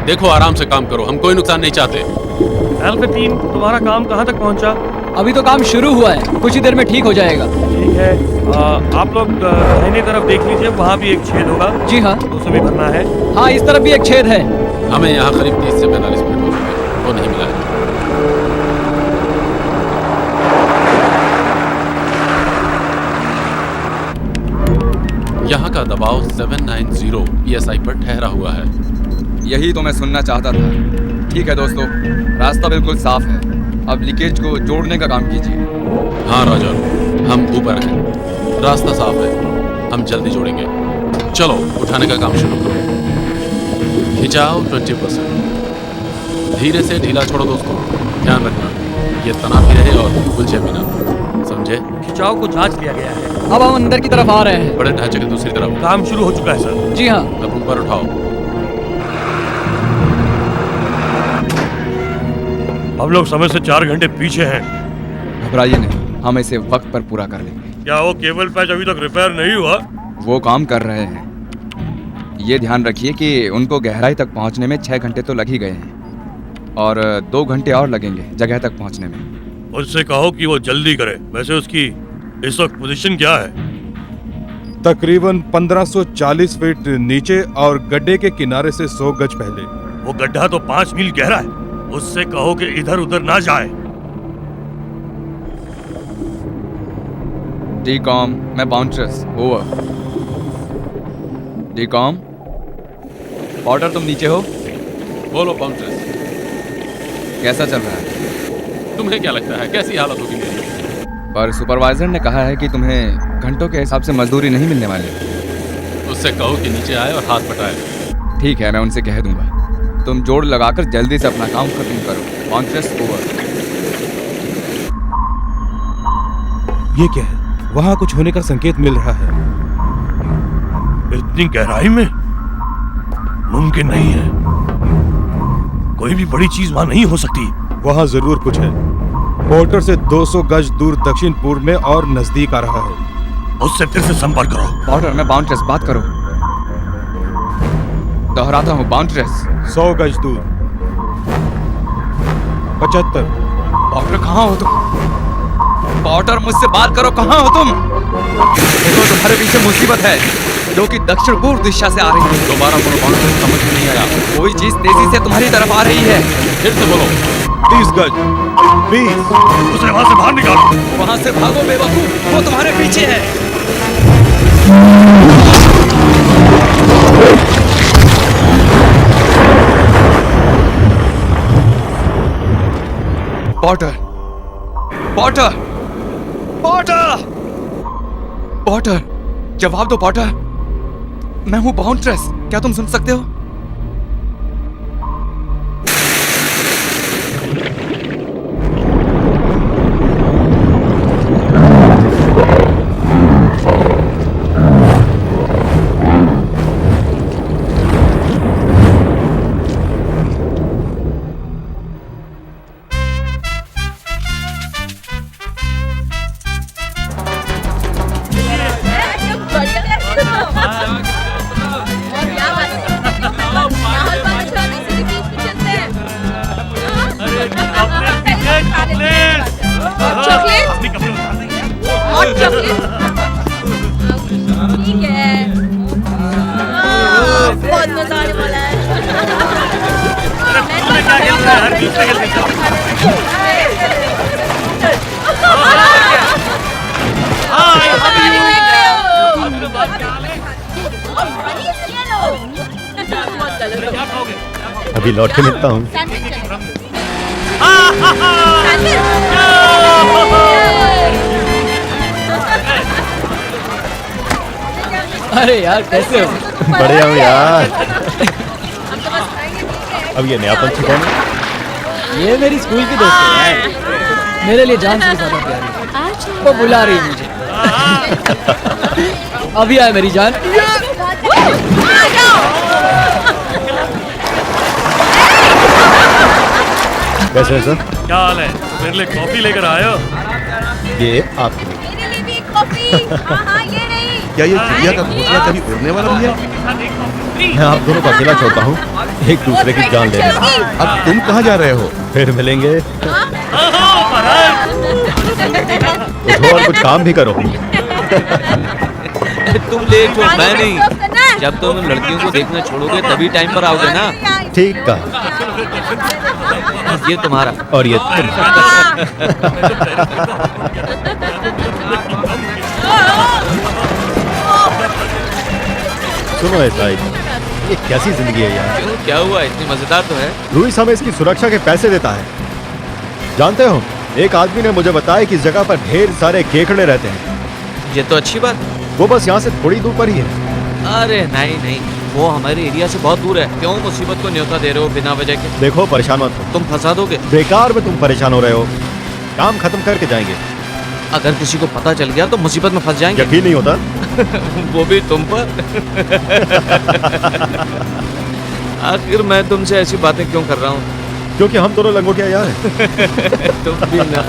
देखो आराम से काम करो, हम कोई नुकसान नहीं चाहते। अल्फा टीम, तुम्हारा काम कहाँ तक पहुँचा? अभी तो काम शुरू हुआ है, कुछ ही देर में ठीक हो जाएगा। ठीक है, आप लोग दाहिनी तरफ देख लीजिए, वहाँ भी एक छेद होगा। जी हाँ। तो उसे भी भरना है। हाँ, इस तरफ भी एक छेद है। हमें यहाँ करीब 30 से 45 मिनट हो चुके, वो नहीं मिला है। यहाँ का दबाव 790 psi पर ठहरा हुआ है। यही तो मैं सुनना चाहता था। ठीक है दोस्तों, रास्ता बिल्कुल साफ है। अब लीकेज को जोड़ने का काम कीजिए। हाँ राजा, हम ऊपर हैं, रास्ता साफ है, हम जल्दी जोड़ेंगे। चलो उठाने का काम शुरू करो। खिंचाव 20%। धीरे से ढीला छोड़ो दोस्तों, ध्यान रखना ये तना भी रहे और उलझे भी ना, समझे? खिंचाव को जांच लिया गया है। अब हम अंदर की तरफ आ रहे हैं। बड़े ढांचे की दूसरी तरफ काम शुरू हो चुका है सर। जी हाँ। अब ऊपर उठाओ। हम लोग समय से 4 घंटे पीछे हैं। घबराइए नहीं, हम इसे वक्त पर पूरा कर लेंगे। क्या वो केबल पैच अभी तक रिपेयर नहीं हुआ? वो काम कर रहे हैं। ये ध्यान रखिए कि उनको गहराई तक पहुंचने में 6 घंटे तो लग ही गए हैं और 2 घंटे और लगेंगे जगह तक पहुंचने में। उससे कहो कि वो जल्दी करे। वैसे उसकी इस वक्त पोजीशन क्या है? तकरीबन 1540 फीट नीचे और गड्ढे के किनारे से 100 गज पहले। वो गड्ढा तो 5 मील गहरा है। उससे कहो कि इधर उधर ना जाए। डीकॉम, मैं बाउंसर्स, ओवर। डीकॉम, ऑर्डर, तुम नीचे हो? बोलो बाउंसर्स, कैसा चल रहा है? तुम्हें क्या लगता है कैसी हालत होगी मेरी? पर सुपरवाइजर ने कहा है कि तुम्हें घंटों के हिसाब से मजदूरी नहीं मिलने वाली। उससे कहो कि नीचे आए और हाथ बटाए। ठीक है, मैं उनसे कह दूंगा। तुम जोड़ लगाकर जल्दी से अपना काम खत्म करो। Bouncers, over. ये क्या है? वहाँ कुछ होने का संकेत मिल रहा है। इतनी गहराई में? मुमकिन नहीं है। कोई भी बड़ी चीज वहां नहीं हो सकती। वहाँ जरूर कुछ है। पोर्टर से 200 गज दूर दक्षिण पूर्व में और नजदीक आ रहा है। उससे फिर से संपर्क करो। पोर्टर, मैं बाउंसर्स, बात करो। दोहराता हूँ, बाउंसर्स। 100 गज दूर। 75। पोर्टर, कहाँ हो तुम? पोर्टर, मुझसे बात करो, कहाँ हो तुम? देखो, तुम्हारे पीछे मुसीबत है जो कि दक्षिण पूर्व दिशा से आ रही है। दोबारा बोलो बाउंसर्स, समझ में नहीं आया। कोई चीज तेजी से तुम्हारी तरफ आ रही है। फिर से बोलो। 30 गज। 20। उसे वहां से बाहर निकालो। वहां से भागो बेवकूफ, वो तुम्हारे पीछे है। पोर्टर, पोर्टर, पोर्टर, पोर्टर, जवाब दो पोर्टर। मैं हूं बाउंसर्स, क्या तुम सुन सकते हो? ठीक है, बहुत मजा आने वाला है। अभी लौट के मिलता हूँ। अरे यार, कैसे हो? बढ़िया हूँ यार। अब ये नयापन छुपाना। ये मेरी स्कूल की दोस्त है यार। मेरे लिए जान से ज्यादा प्यारी है। वो बुला रही है मुझे। अभी आए मेरी जान। कैसे है सर? क्या हाल है? मेरे लिए कॉफी लेकर आए हो? ये आपके लिए। मेरे लिए भी एक कॉफी। हाँ, ये नहीं। क्या ये चिड़िया का घोंसला कभी उड़ने वाला भी है? मैं आप दोनों को अकेला छोड़ता हूँ एक दूसरे की जान लेने। अब तुम कहाँ जा रहे हो? फिर मिलेंगे। उठो और कुछ काम भी करो। तुम लेट हो, मैं नहीं। जब तुम लड़कियों को देखना छोड़ोगे तभी टाइम पर आओगे ना। ठीक कहा। ये तुम्हारा और ये सुनो एसआई, ये कैसी जिंदगी है यार? क्यों, क्या हुआ? इतनी मजेदार तो है। लुइस हमें इसकी सुरक्षा के पैसे देता है। जानते हो, एक आदमी ने मुझे बताया कि इस जगह पर ढेर सारे केकड़े रहते हैं। ये तो अच्छी बात। वो बस यहाँ से थोड़ी दूर पर ही है। अरे नहीं, वो हमारे एरिया से बहुत दूर है। क्यों मुसीबत को न्योता दे रहे हो बिना वजह के? देखो, परेशान मत हो। तुम फंसा दोगे। बेकार में तुम परेशान हो रहे हो। काम खत्म करके जाएंगे। अगर किसी को पता चल गया तो मुसीबत में फंस जाएंगे। यकीन नहीं होता? वो भी तुम पर। आखिर मैं तुमसे ऐसी बातें क्यों कर रहा हूँ? क्योंकि हम दोनों लंगोटिया यार हैं। तुम भी ना।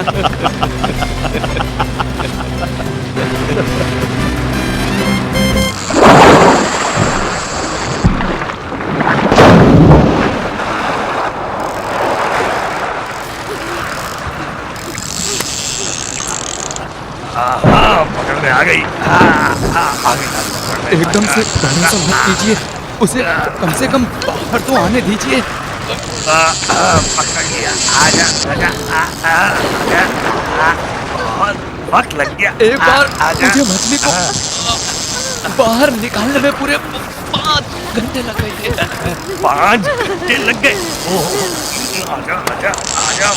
पकड़ में आ गई। एकदम से भरोसा मत कीजिए, उसे कम से कम बाहर तो आने दीजिए। पकड़ लिया। आजा आजा। बहुत वक्त लग गया। एक बार मुझे मछली को बाहर निकालने में पूरे 5 घंटे लग गए थे। 5 घंटे लग गए? ओह, आजा आजा आजा।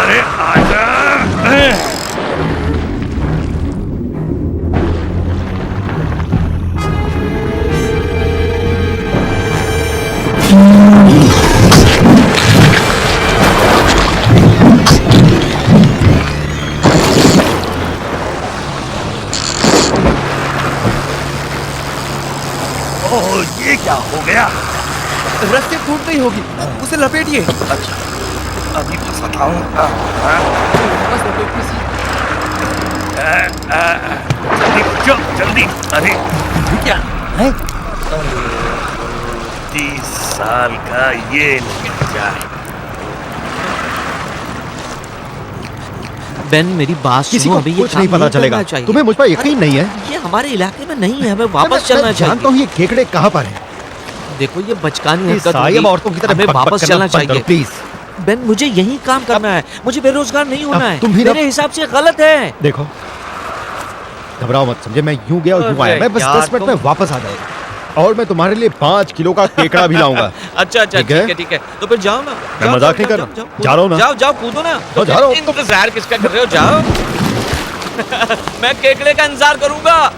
अरे आजा। ये क्या हो गया? रस्सी टूट गई होगी, उसे लपेटिए। अच्छा, अभी फंसाता हूँ। जल्दी। अरे क्या है? 30 साल का ये जाए। बेन, मेरी बात किसी सुनो। को अभी ये कुछ नहीं काम पता चलेगा। करना चाहिए। तुम्हें मुझ पर यकीन नहीं है? ये हमारे इलाके में नहीं है, हमें वापस चलना मैं जानता चाहिए। हूँ ये केकड़े कहाँ पर हैं। देखो, ये बचकानी हरकत ईसाई होगी। औरतों की तरह हमें बक-बक वापस करना चलना बंद करो, चाहिए। प्लीज। बेन, मुझे यही काम करना है। मुझे बेरोजगार नहीं होना है। तुम भी ना- मेरे हिसाब से गलत है। देखो, घबराओ मत, समझे? मैं यूं गया और यूं आया। मैं बस 10 मिनट में वापस आ जाऊंगा और मैं तुम्हारे लिए 5 किलो का केकड़ा भी लाऊंगा। अच्छा, ठीक है। तो फिर जाओ ना। मैं जाओ, मजाक नहीं कर जाओ, रहा। जाओ, जा रहा हूं ना। जाओ, कूदो ना। तो जा रहा हूं। इंतजार किसका कर रहे हो? जाओ। मैं केकड़े का इंतजार करूंगा।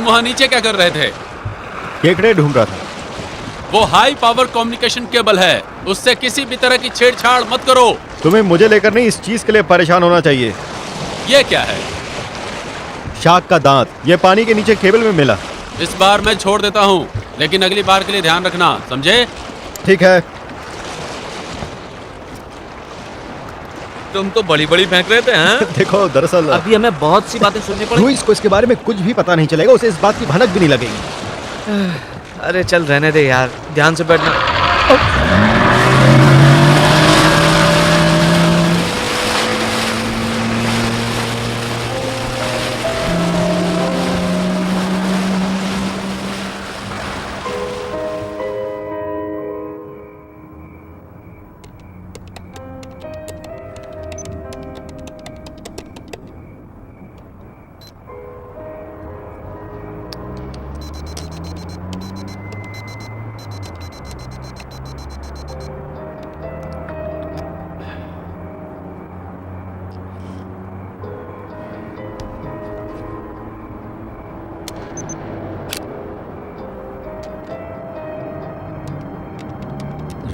वहाँ नीचे क्या कर रहे थे? केकड़े ढूंढ रहा था। वो हाई पावर कम्युनिकेशन केबल है, उससे किसी भी तरह की छेड़छाड़ मत करो। तुम्हें मुझे लेकर नहीं, इस चीज के लिए परेशान होना चाहिए। ये क्या है? शार्क का दांत, ये पानी के नीचे केबल में मिला। इस बार मैं छोड़ देता हूँ, लेकिन अगली बार के लिए ध्यान रखना, समझे? ठीक है। तुम तो बड़ी बड़ी फेंक रहे थे हैं? देखो दरअसल अभी हमें बहुत सी बातें सुननी पड़ी। लुइस को इसके बारे में कुछ भी पता नहीं चलेगा, उसे इस बात की भनक भी नहीं लगेगी। अरे चल रहने दे यार, ध्यान से बैठना।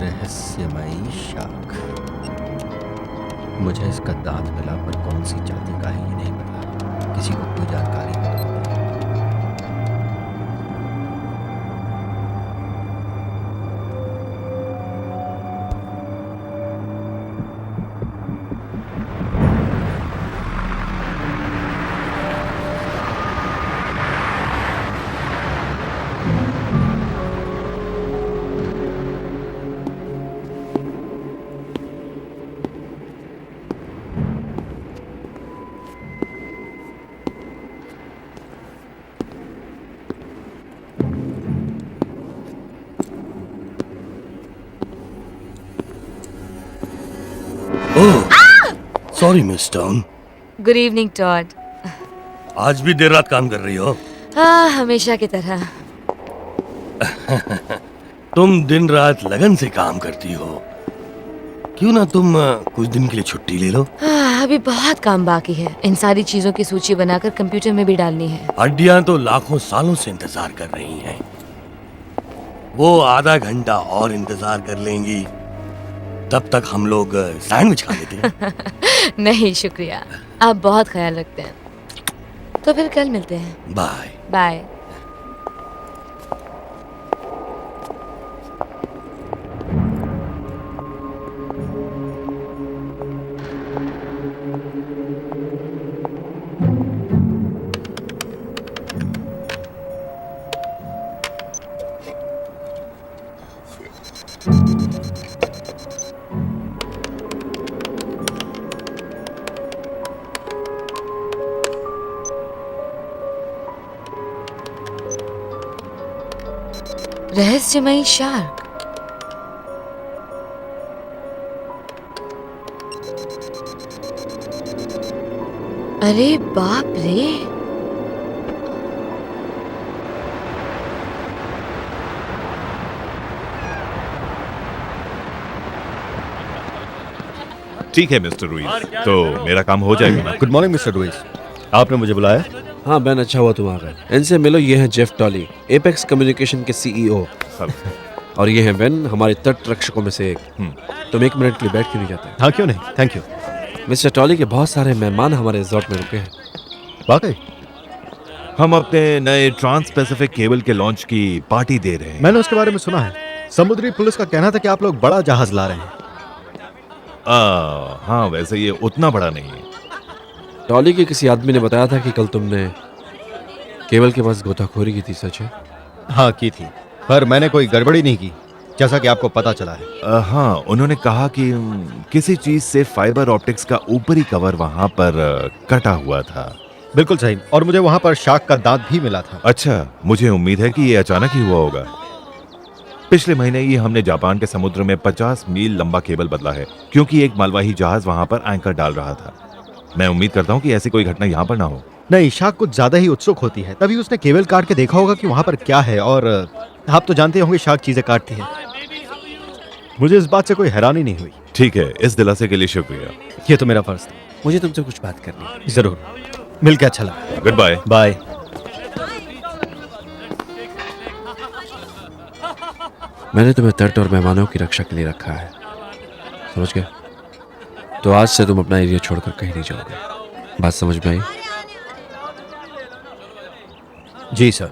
रहस्यमयी शार्क। मुझे इसका दांत मिला, पर कौन सी जाति का है ये नहीं पता। किसी को कोई जानकारी हो तो बताएं। Sorry miss Town, good evening Todd. आज भी देर रात काम कर रही हो? हाँ, हमेशा की तरह। तुम दिन रात लगन से काम करती हो, क्यों ना तुम कुछ दिन के लिए छुट्टी ले लो? अभी बहुत काम बाकी है, इन सारी चीजों की सूची बनाकर कंप्यूटर में भी डालनी है। हड्डियां तो लाखों सालों से इंतजार कर रही हैं। वो आधा घंटा और इंतजार कर लेंगी, तब तक हम लोग सैंडविच खा लेते हैं। नहीं शुक्रिया, आप बहुत ख्याल रखते हैं। तो फिर कल मिलते हैं। Bye bye. रहस्यमयी शार्क। अरे बाप रे, ठीक है मिस्टर रुइस, तो मेरा काम हो जाएगा ना? गुड मॉर्निंग मिस्टर लुइस, आपने मुझे बुलाया? हाँ बेन, अच्छा हुआ तुम आ गए। इनसे मिलो, ये हैं जेफ टॉली, एपेक्स कम्युनिकेशन के सीईओ। और ये हैं बेन, हमारे तट रक्षकों में से एक। तुम एक मिनट के लिए बैठ क्यों नहीं जाते? हाँ क्यों नहीं, थैंक यू। मिस्टर टॉली के बहुत सारे मेहमान हमारे रिजॉर्ट में रुके हैं। वाकई? हम अपने नए ट्रांस पैसिफिक केबल के लॉन्च की पार्टी दे रहे हैं। मैंने उसके बारे में सुना है। समुद्री पुलिस का कहना था कि आप लोग बड़ा जहाज ला रहे हैं। हाँ, वैसे ये उतना बड़ा नहीं है। टॉली के किसी आदमी ने बताया था कि कल तुमने केबल के पास गोताखोरी की थी, सच है? हाँ की थी, पर मैंने कोई गड़बड़ी नहीं की, जैसा कि आपको पता चला है। हाँ, उन्होंने कहा कि किसी चीज से फाइबर ऑप्टिक्स का ऊपरी कवर वहां पर कटा हुआ था। बिल्कुल सही, और मुझे वहां पर शार्क का दांत भी मिला था। अच्छा, मुझे उम्मीद है कि ये अचानक ही हुआ होगा। पिछले महीने ही हमने जापान के समुद्र में 50 मील लंबा केबल बदला है, क्योंकि एक मालवाही जहाज वहां पर एंकर डाल रहा था। मैं उम्मीद करता हूँ कि ऐसी कोई घटना यहाँ पर ना हो। नहीं, शार्क कुछ ज्यादा ही उत्सुक होती है, तभी उसने केबल काट के देखा होगा कि वहां पर क्या है। और आप तो जानते होंगे शार्क चीजें काटती है। मुझे इस बात से कोई हैरानी नहीं हुई। ठीक है, इस दिलासे के लिए शुक्रिया। ये तो मेरा फर्ज था। मुझे तुमसे कुछ बात करनी है। जरूर, मिलकर अच्छा लगा। Good bye. बाय। मैंने तुम्हें तट और मेहमानों की रक्षा के लिए रखा है, समझ गए? तो आज से तुम अपना एरिया छोड़कर कहीं नहीं जाओगे। बात समझ में आई? जी सर।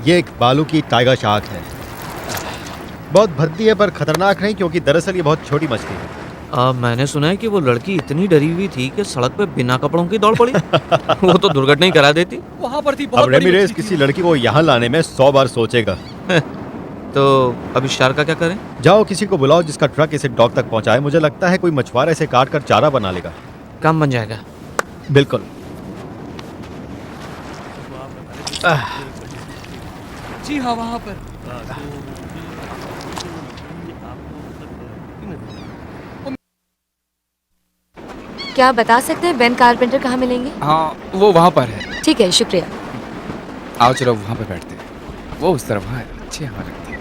ये एक बालू की टाइगर शार्क है। बहुत भद्दी है पर खतरनाक नहीं, क्योंकि दरअसल ये बहुत छोटी मछली है। मैंने सुना है कि वो लड़की इतनी डरी हुई थी कि सड़क पे बिना कपड़ों की दौड़ पड़ी। वो तो दुर्घटना ही करा देती। वहाँ पर थी अब बहुत बड़ी रेमिरेज मछली किसी लड़की को यहाँ लाने में 100 बार सोचेगा। तो अब इस शार्क का क्या करें? जाओ किसी को बुलाओ जिसका ट्रक इसे डॉक तक पहुँचाए। मुझे लगता है कोई मछुआरा इसे काट कर चारा बना लेगा। काम बन जाएगा। बिल्कुल। जी हाँ, वहाँ पर। क्या आप बता सकते हैं बेन कारपेंटर कहाँ मिलेंगे? हाँ, वो वहाँ पर है। ठीक है, शुक्रिया। आओ चलो वहाँ पे बैठते हैं। वो उस तरफ है, अच्छी हवा लगती है।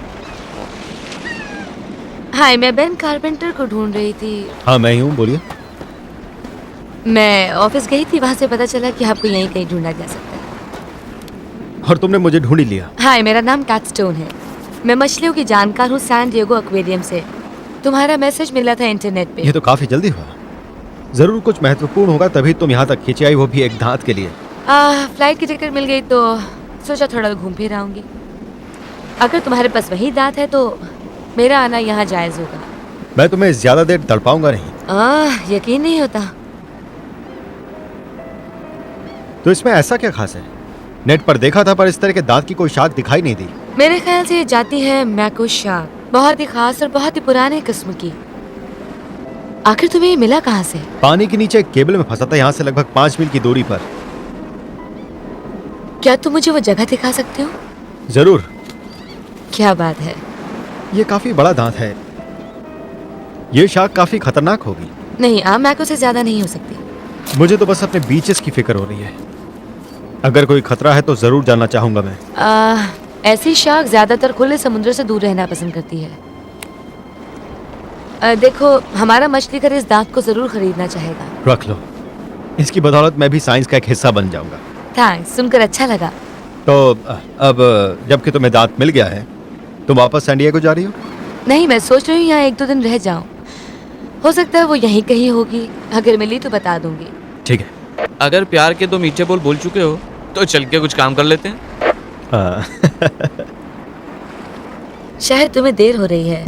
हाय, मैं बेन कारपेंटर को ढूंढ रही थी। हाँ मैं ही हूँ, बोलिए। मैं ऑफिस गई थी, वहाँ से पता चला कि आपको यहीं कहीं ढूंढा जा सकता है। और तुमने मुझे ढूंढ ही लिया। हाय, मेरा नाम कैटस्टोन है। मैं मछलियों की जानकार हूँ सैन डिएगो एक्वेरियम से। तुम्हारा मैसेज मिला था इंटरनेट पे। ये तो काफी जल्दी हुआ। जरूर कुछ महत्वपूर्ण होगा, तभी तुम यहाँ तक खींची आई, वो भी एक दांत के लिए। फ्लाइट की टिकट मिल गई तो सोचा थोड़ा घूम फिर आऊंगी। अगर तुम्हारे पास वही दांत है तो मेरा आना यहाँ जायज होगा। मैं तुम्हें ज्यादा देर तड़पाऊंगा नहीं। यकीन नहीं होता। तो इसमें ऐसा क्या खास है? नेट पर देखा था पर इस तरह के दांत की कोई शार्क दिखाई नहीं दी। मेरे ख्याल से ये जाती है मैको शार्क, बहुत ही खास और बहुत ही पुराने किस्म की। आखिर तुम्हें ये मिला कहाँ से? पानी के नीचे एक केबल में फंसा था, यहाँ से लगभग 5 मील की दूरी पर। क्या तुम मुझे वो जगह दिखा सकते हो? जरूर। क्या बात है। ये काफी बड़ा दांत है। ये शार्क काफी खतरनाक होगी। नहीं, आम मैको से ज्यादा नहीं हो सकती। मुझे तो बस अपने बीचेस की फिक्र हो रही है। अगर कोई खतरा है तो जरूर जानना चाहूंगा मैं। ऐसी शार्क ज्यादातर खुले समुद्र से दूर रहना पसंद करती है। देखो, हमारा मछली घर इस दांत को जरूर खरीदना चाहेगा। रख लो, इसकी बदौलत मैं भी साइंस का एक हिस्सा बन जाऊंगा। थैंक्स, सुनकर अच्छा लगा। तो अब जबकि तुम्हें दांत मिल गया है, तुम वापस सैन डिएगो जा रही हो? नहीं, मैं सोच रही हूँ यहाँ 1-2 दिन रह जाऊँ। हो सकता है वो यहीं कहीं होगी। अगर मिली तो बता दूंगी। ठीक है। अगर प्यार के 2 मीठे बोल चुके हो तो चल के कुछ काम कर लेते हैं। हाँ। शायद तुम्हें देर हो रही है।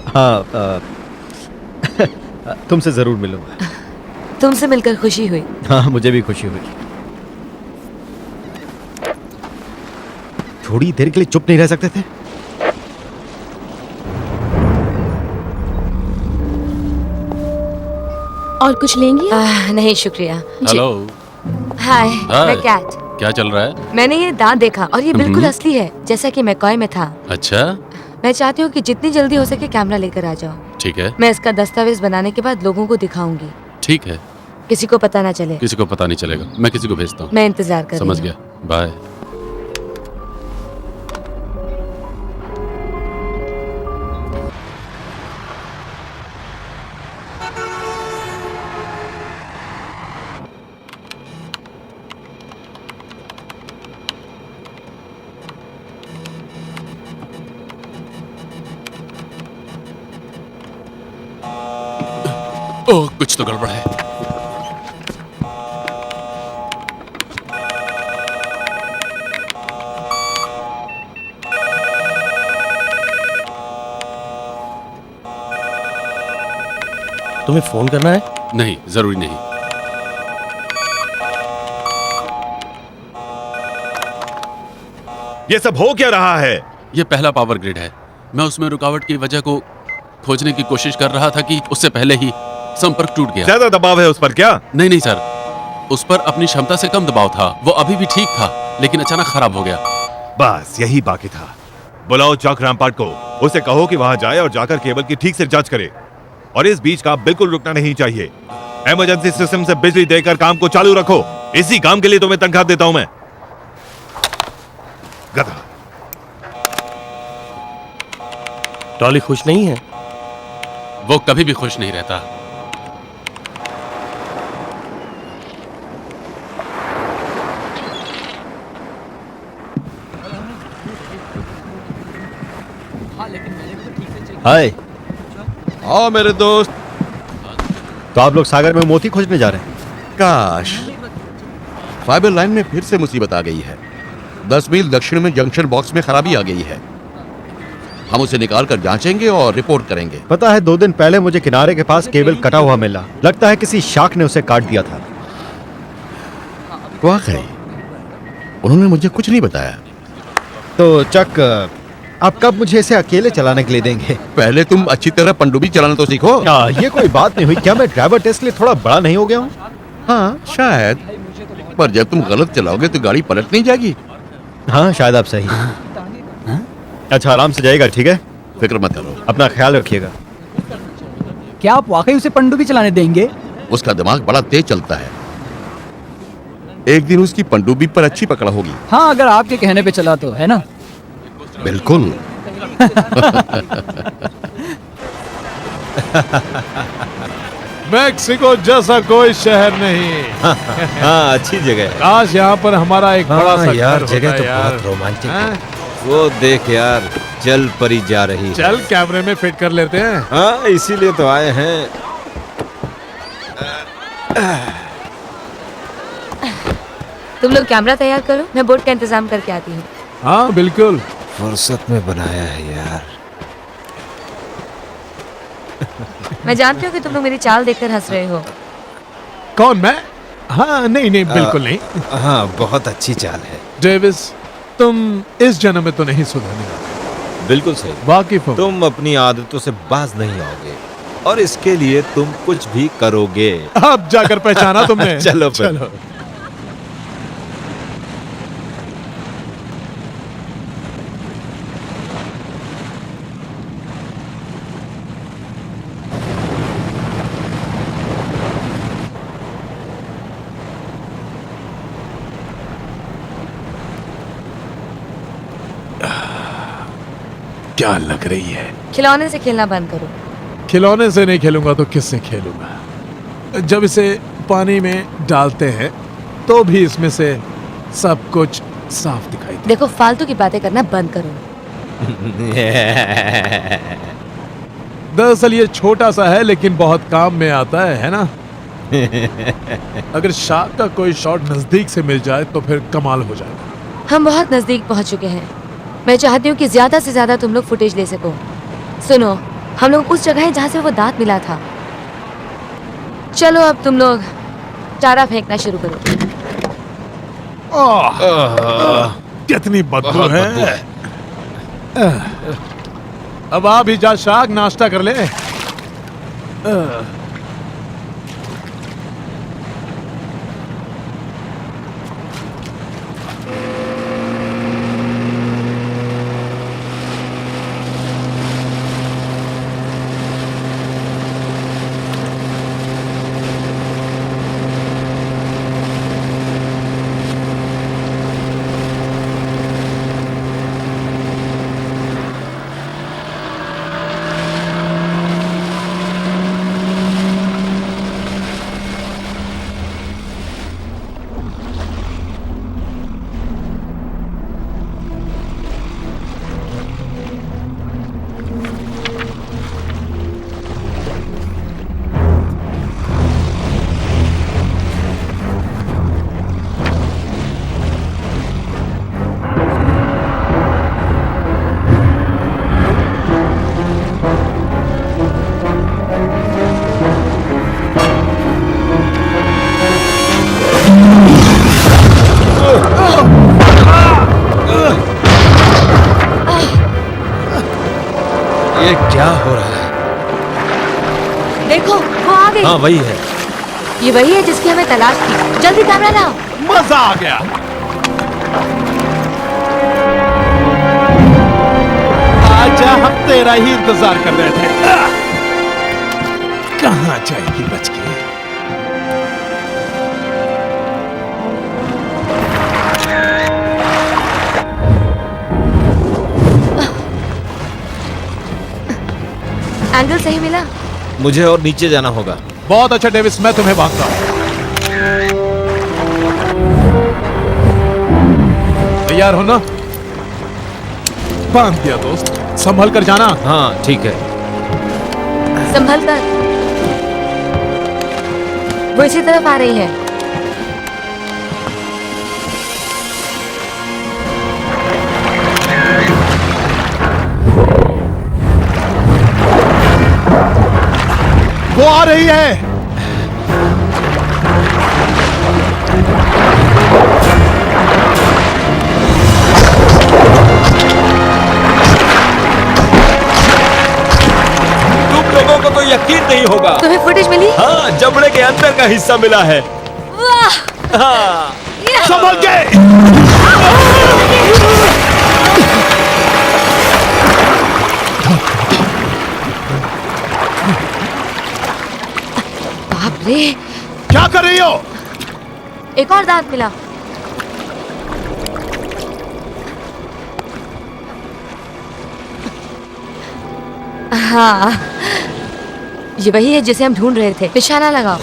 हाँ, तुमसे जरूर मिलूंगा। तुमसे मिलकर खुशी हुई। हाँ, मुझे भी खुशी हुई। थोड़ी देर के लिए चुप नहीं रह सकते थे? और कुछ लेंगी? नहीं शुक्रिया। हेलो। हाय, हाय। मैं कैट। क्या चल रहा है? मैंने ये दांत देखा और ये बिल्कुल असली है, जैसा कि मैकॉय में था। अच्छा, मैं चाहती हूँ कि जितनी जल्दी हो सके कैमरा लेकर आ जाओ। ठीक है। मैं इसका दस्तावेज बनाने के बाद लोगों को दिखाऊंगी। ठीक है, किसी को पता ना चले। किसी को पता नहीं चलेगा। मैं किसी को भेजता हूँ। मैं इंतजार कर रही समझ हूँ। गया, बाय। ओह, कुछ तो गड़बड़ है। तुम्हें फोन करना है? नहीं, जरूरी नहीं। ये सब हो क्या रहा है? ये पहला पावर ग्रिड है। मैं उसमें रुकावट की वजह को खोजने की कोशिश कर रहा था कि उससे पहले ही संपर्क टूट गया। ज्यादा दबाव है उस पर क्या? नहीं सर, उस पर अपनी क्षमता से कम दबाव था। वो अभी भी ठीक था, लेकिन अचानक खराब हो गया। बस यही बाकी था। बुलाओ चौक रामपाट को, उसे कहो कि वहां जाए और जाकर केबल की ठीक से जांच करे। और इस बीच का बिल्कुल रुकना नहीं चाहिए। इमरजेंसी सिस्टम से बिजली देकर काम को चालू रखो। इसी काम के लिए तुम्हें तनख्वाह देता हूं मैं। गधा। टॉली खुश नहीं है? वो कभी भी खुश नहीं रहता। हाय। आओ मेरे दोस्त। तो आप लोग सागर में मोती खोजने जा रहे हैं? काश। फाइबर लाइन में फिर से मुसीबत आ गई है। 10 मील दक्षिण में जंक्शन बॉक्स में खराबी आ गई है। हम उसे निकाल कर जांचेंगे और रिपोर्ट करेंगे। पता है, 2 दिन पहले मुझे किनारे के पास केबल कटा हुआ मिला। लगता है किसी शार्क ने उसे काट दिया था। वाकई उन्होंने मुझे कुछ नहीं बताया। तो चक, आप कब मुझे इसे अकेले चलाने के लिए देंगे? पहले तुम अच्छी तरह पनडुब्बी चलाना तो सीखो। ये कोई बात नहीं हुई। क्या मैं ड्राइवर टेस्ट के लिए थोड़ा बड़ा नहीं हो गया हूँ? हाँ शायद, पर जब तुम गलत चलाओगे तो गाड़ी पलट नहीं जाएगी। हाँ शायद आप सही। अच्छा, आराम से जाइएगा, ठीक है? फिक्र मत करो। अपना ख्याल रखिएगा। क्या आप वाकई उसे पनडुब्बी चलाने देंगे? उसका दिमाग बड़ा तेज चलता है। एक दिन उसकी पनडुब्बी पर अच्छी पकड़ होगी। हाँ, अगर आपके कहने पे चला तो, है ना? बिल्कुल। मैक्सिको जैसा कोई शहर नहीं। हाँ, अच्छी जगह है। काश यहाँ पर हमारा एक बड़ा सा यार, घर जगह होता तो यार। बहुत रोमांचक हैं? है। वो देख यार, जल परी जा रही है। चल कैमरे में फिट कर लेते हैं। हाँ, इसीलिए तो आए हैं। तुम लोग कैमरा तैयार करो, मैं बोट का इंतजाम करके आती हूँ। हाँ बिल्कुल। फुर्सत में बनाया है यार। मैं जानती हूँ कि तुम लोग मेरी चाल देखकर हंस रहे हो। कौन, मैं? हाँ नहीं नहीं, बिल्कुल नहीं। हाँ, बहुत अच्छी चाल है। डेविस, तुम इस जन्म में तो नहीं सुधरने वाले। बिल्कुल सही। वाकिफ हो। तुम अपनी आदतों से बाज नहीं आओगे और इसके लिए तुम कुछ भी करोगे। अब जाकर पहचाना तुमने। चलो फिर। चलो। क्या लग रही है? खिलौने से खेलना बंद करो। खिलौने से नहीं खेलूंगा तो किससे खेलूंगा? जब इसे पानी में डालते हैं तो भी इसमें से सब कुछ साफ दिखाई दे। देखो, फालतू की बातें करना बंद करो। दरअसल ये छोटा सा है लेकिन बहुत काम में आता है ना? अगर शार्क का कोई शॉट नजदीक से मिल जाए तो फिर कमाल हो जाएगा। हम बहुत नजदीक पहुंच चुके हैं। मैं चाहती हूँ कि ज्यादा से ज्यादा तुम लोग फुटेज ले सको। सुनो, हम लोग उस जगह हैं जहाँ से वो दांत मिला था। चलो अब तुम लोग चारा फेंकना शुरू करो। कितनी बदबू है। अब आप ही जा शार्क, नाश्ता कर ले। क्या हो रहा है? देखो वो आ गई। हाँ वही है। ये वही है जिसकी हमें तलाश थी। जल्दी कैमरा लाओ। मजा आ गया। आजा, हम तेरा ही इंतजार कर रहे थे। कहाँ जाएगी बच के? एंगल सही मिला? मुझे और नीचे जाना होगा। बहुत अच्छा डेविस, मैं तुम्हें भागता हूं। तैयार हो ना? बांध दिया दोस्त, संभल कर जाना। हाँ ठीक है। संभल कर। वो इसी तरफ आ रही है। वो आ रही है। तुम लोगों को तो यकीन नहीं होगा। तुम्हें फुटेज मिली? हाँ, जबड़े के अंदर का हिस्सा मिला है। वाह! हाँ। संभल के। बाप रे! क्या कर रही हो? एक और दांत मिला। हाँ, ये वही है जिसे हम ढूंढ रहे थे। निशाना लगाओ।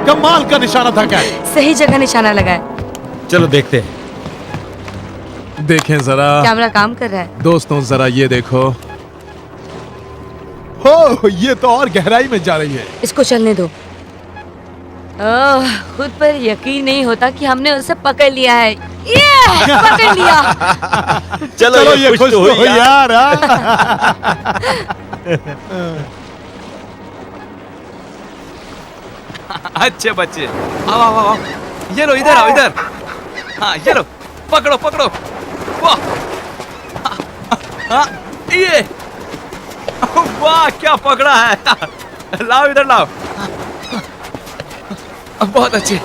कमाल का निशाना था क्या? सही जगह निशाना लगाए। चलो देखते हैं। देखें जरा। कैमरा काम कर रहा है। दोस्तों जरा ये देखो। हो, ये तो और गहराई में जा रही है। इसको चलने दो। खुद पर यकीन नहीं होता कि हमने उसे पकड़ लिया है। ये पकड़ लिया। चलो ये खुश तो हो यार। अच्छे बच्चे, आओ आओ आओ, ये लो, इधर आओ, इधर। हाँ ये लो, पकड़ो पकड़ो। वाह, हाँ ये, वाह क्या पकड़ा है। लाओ इधर लाओ। बहुत अच्छे।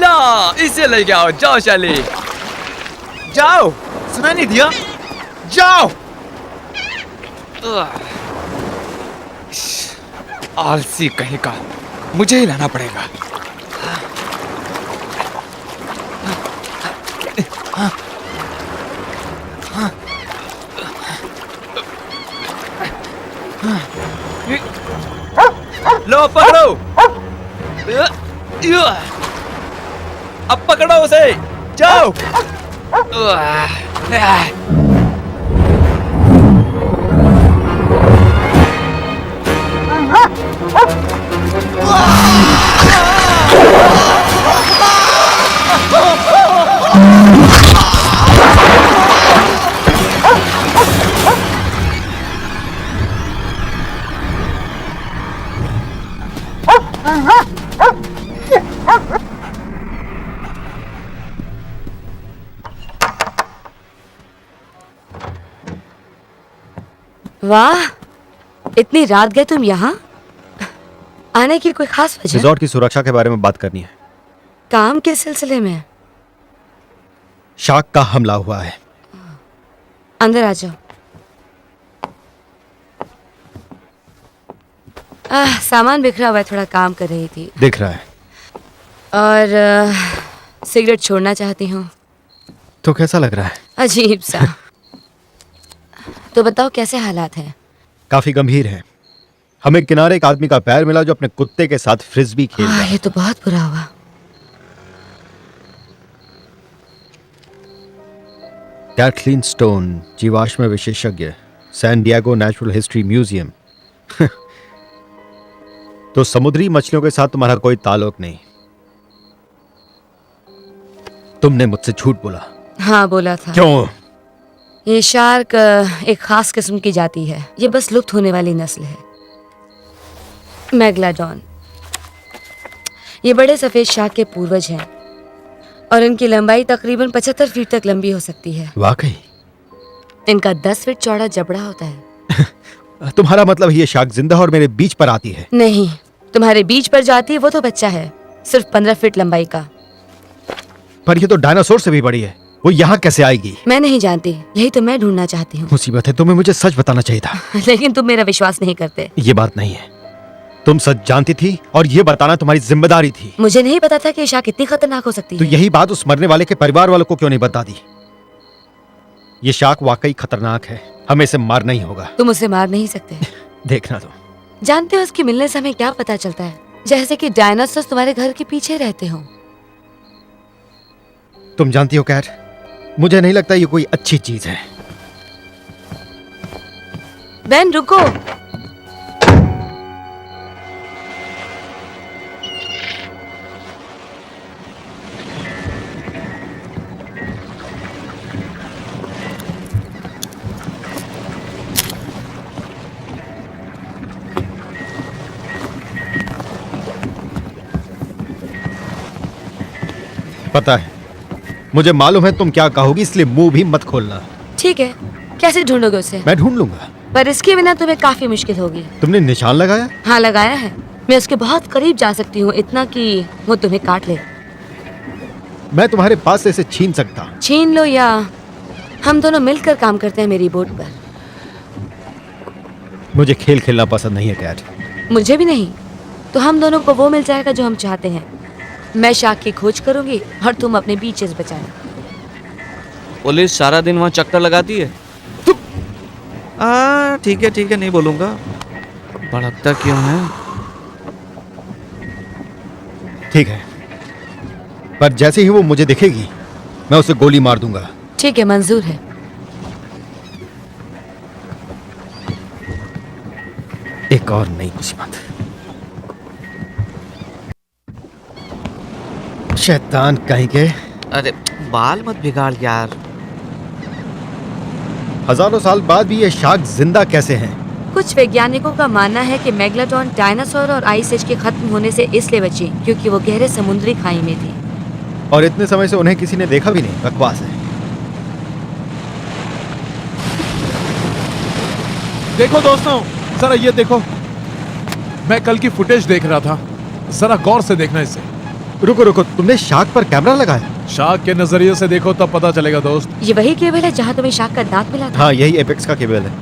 ला, इसे ले जाओ, जाओ शाली, जाओ। सुनाई नहीं दिया? जाओ। आलसी कहीं का, मुझे ही लाना पड़ेगा। लो पकड़ो। अब पकड़ो उसे, जाओ। वाह, इतनी रात गए तुम यहाँ? आने की कोई खास वजह? रिजॉर्ट की सुरक्षा के बारे में बात करनी है। काम के सिलसिले में? शार्क का हमला हुआ है। अंदर आ जाओ। सामान बिखरा हुआ है, थोड़ा काम कर रही थी दिख रहा है। और सिगरेट छोड़ना चाहती हूँ। तो कैसा लग रहा है? अजीब सा। तो बताओ कैसे हालात हैं? काफी गंभीर है। हमें किनारे एक आदमी का पैर मिला जो अपने कुत्ते के साथ फ्रिस्बी खेल रहा है। ये तो बहुत बुरा हुआ। कैथलीन स्टोन, जीवाश्म विशेषज्ञ, San Diego Natural History Museum. तो समुद्री मछलियों के साथ तुम्हारा कोई ताल्लुक नहीं। तुमने मुझसे झूठ बोला। हाँ बोला था। क्यों? ये शार्क एक खास किस्म की जाति है। ये बस लुप्त होने वाली नस्ल है, मेगलाडॉन। ये बड़े सफेद शार्क के पूर्वज हैं और इनकी लंबाई तकरीबन 75 फीट तक लंबी हो सकती है। वाकई? इनका 10 फीट चौड़ा जबड़ा होता है। तुम्हारा मतलब ये शार्क जिंदा और मेरे बीच पर आती है? नहीं, तुम्हारे बीच पर जो आती है वो तो बच्चा है, सिर्फ 15 फीट लंबाई का। पर ये तो डायनासोर से भी बड़ी है। वो यहाँ कैसे आएगी? मैं नहीं जानती, यही तो मैं ढूंढना चाहती हूँ। मुसीबत है, तुम्हें मुझे सच बताना चाहिए था। लेकिन तुम मेरा विश्वास नहीं करते। ये बात नहीं है, तुम सच जानती थी और ये बताना तुम्हारी जिम्मेदारी थी। मुझे नहीं पता था कि ये शार्क इतनी खतरनाक हो सकती तो है। यही बात उस मरने वाले के परिवार वालों को क्यों नहीं बता दी? ये शार्क वाकई खतरनाक है, हमें इसे मारना ही होगा। तुम उसे मार नहीं सकते। देखना तो। जानते हो उसके मिलने से हमें क्या पता चलता है? जैसे कि डायनासोर तुम्हारे घर के पीछे रहते हो। तुम जानती हो कैट, मुझे नहीं लगता ये कोई अच्छी चीज है। बेन रुको। पता है, मुझे मालूम है तुम क्या कहोगी, इसलिए मुंह भी मत खोलना। ठीक है, कैसे ढूंढोगे उसे? मैं ढूंढ लूंगा, पर इसके बिना तुम्हें काफी मुश्किल होगी। तुमने निशान लगाया? हाँ लगाया है। मैं उसके बहुत करीब जा सकती हूँ, इतना कि वो तुम्हें काट ले। मैं तुम्हारे पास से इसे छीन सकता। छीन लो या हम दोनों मिलकर काम करते हैं मेरी बोट पर। मुझे खेल खेलना पसंद नहीं है कैट। मुझे भी नहीं। तो हम दोनों को वो मिल जाएगा जो हम चाहते हैं। मैं शार्क की खोज करूंगी और तुम अपने बीचेस बचाना। पुलिस सारा दिन वहाँ चक्कर लगाती है। ठीक है नहीं बोलूंगा। भड़कता क्यों है? ठीक है, पर जैसे ही वो मुझे दिखेगी मैं उसे गोली मार दूंगा। ठीक है, मंजूर है। एक और नई मुसीबत। शैतान कहीं के। अरे बाल मत बिगाड़ यार। हजारों साल बाद भी ये शार्क जिंदा कैसे हैं? कुछ वैज्ञानिकों का मानना है कि मेगलाडॉन डायनासोर और आइस एज के खत्म होने से इसलिए बची क्योंकि वो गहरे समुद्री खाई में थी। और इतने समय से उन्हें किसी ने देखा भी नहीं। बकवास है। देखो दोस्तों, जरा ये देखो। मैं कल की फुटेज देख रहा था, जरा गौर से देखना इसे। रुको, तुमने शार्क पर कैमरा लगाया? शार्क के नजरिए से देखो तब पता चलेगा दोस्त। ये वही केबल है जहाँ तुम्हें शार्क का दांत मिला था? हाँ, यही एपेक्स का केबल है।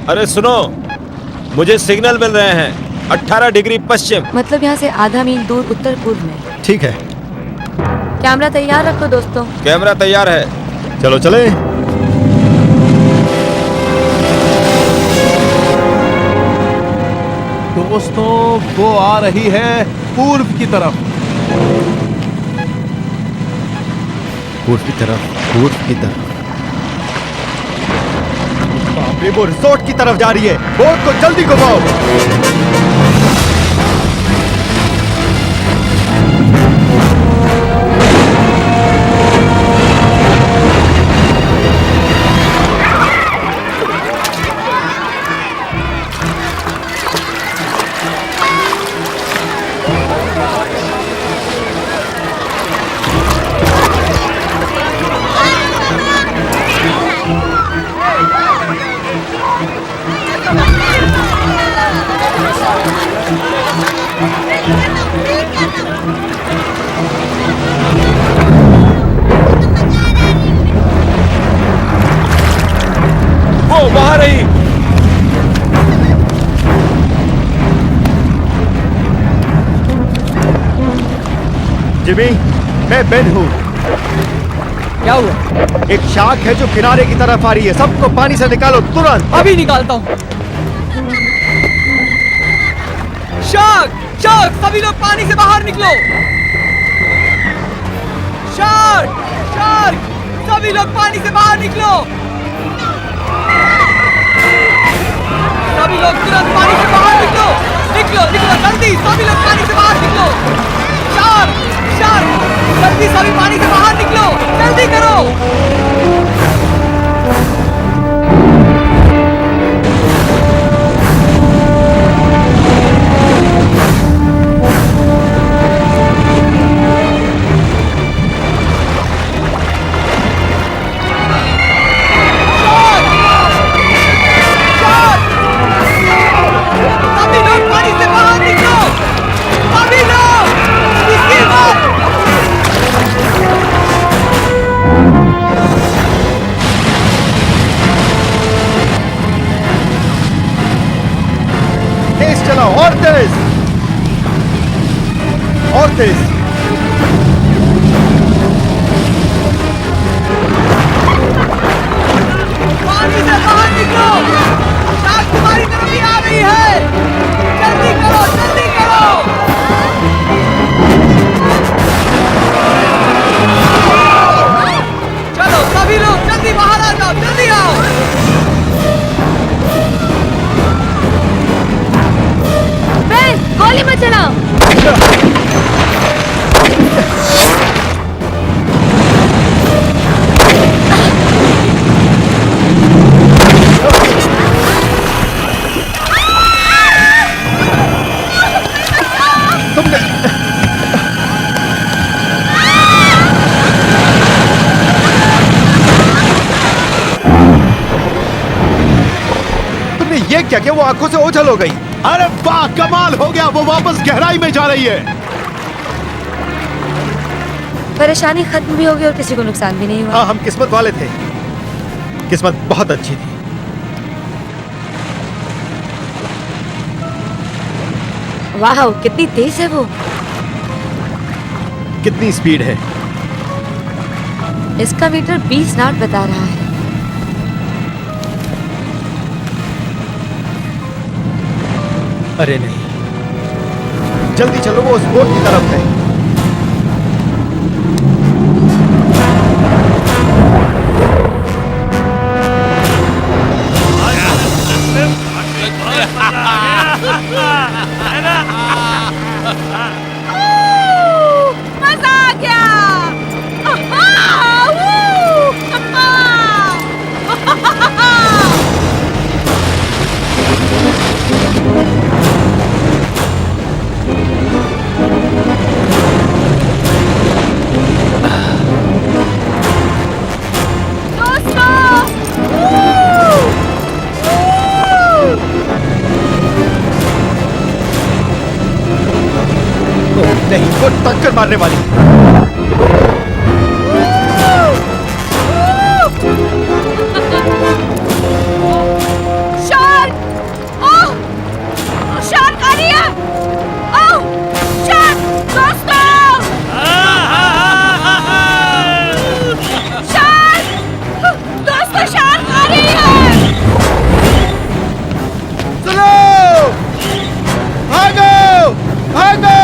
अरे सुनो, मुझे सिग्नल मिल रहे हैं 18 डिग्री पश्चिम। मतलब यहाँ से आधा मील दूर उत्तर पूर्व में। ठीक है, कैमरा तैयार रखो दोस्तों। कैमरा तैयार है। चलो चले। दोस्तों, वो आ रही है पूर्व की तरफ। पूर्व की तरफ। बाप रे, वो रिसोर्ट की तरफ जा रही है। बोट को जल्दी घुमाओ। जिमी, मैं बेन हूँ। क्या हुआ? एक शार्क है जो किनारे की तरफ आ रही है। सबको पानी से निकालो तुरंत। अभी निकालता हूँ। शार्क! शार्क! सभी लोग पानी से बाहर निकलो! शार्क! शार्क! सभी लोग पानी से बाहर निकलो! सभी लोग तुरंत पानी से बाहर निकलो! निकलो, निकलो, जल्दी! सभी लोग पानी से बाहर निकलो! शार्क! शार्क! जल्दी सभी पानी से बाहर निकलो! जल्दी करो! सभी लोग पानी से बाहर निकलो! सभी लोग! किसी मत! तेज चलाओ, और तेज, और तेज। पानी से बाहर निकलो! शार्क तुम्हारी तरफ ही आ रही है! जल्दी करो, जल्दी करो! चलो सभी लोग जल्दी बाहर आ जाओ, जल्दी आओ! बेन, गोली मत चलाओ। तुमने ये क्या किया? वो आंखों से ओझल हो गई। अरे वाह, कमाल हो गया। वो वापस गहराई में जा रही है। परेशानी खत्म भी होगी और किसी को नुकसान भी नहीं हुआ। हाँ, हम किस्मत वाले थे। किस्मत बहुत अच्छी थी। वाह, कितनी तेज है वो! कितनी स्पीड है? इसका मीटर 20 नॉट बता रहा है। अरे नहीं, जल्दी चलो, वो उस बोट की तरफ है। मजा आ गया! नहीं, वो टक्कर मारने वाली। शार्क! ओह! शार्क आ रही है! ओह! शार्क! दोस्तों! शार्क! दोस्तों, शार्क आ रही है! चलो! भागो! भागो!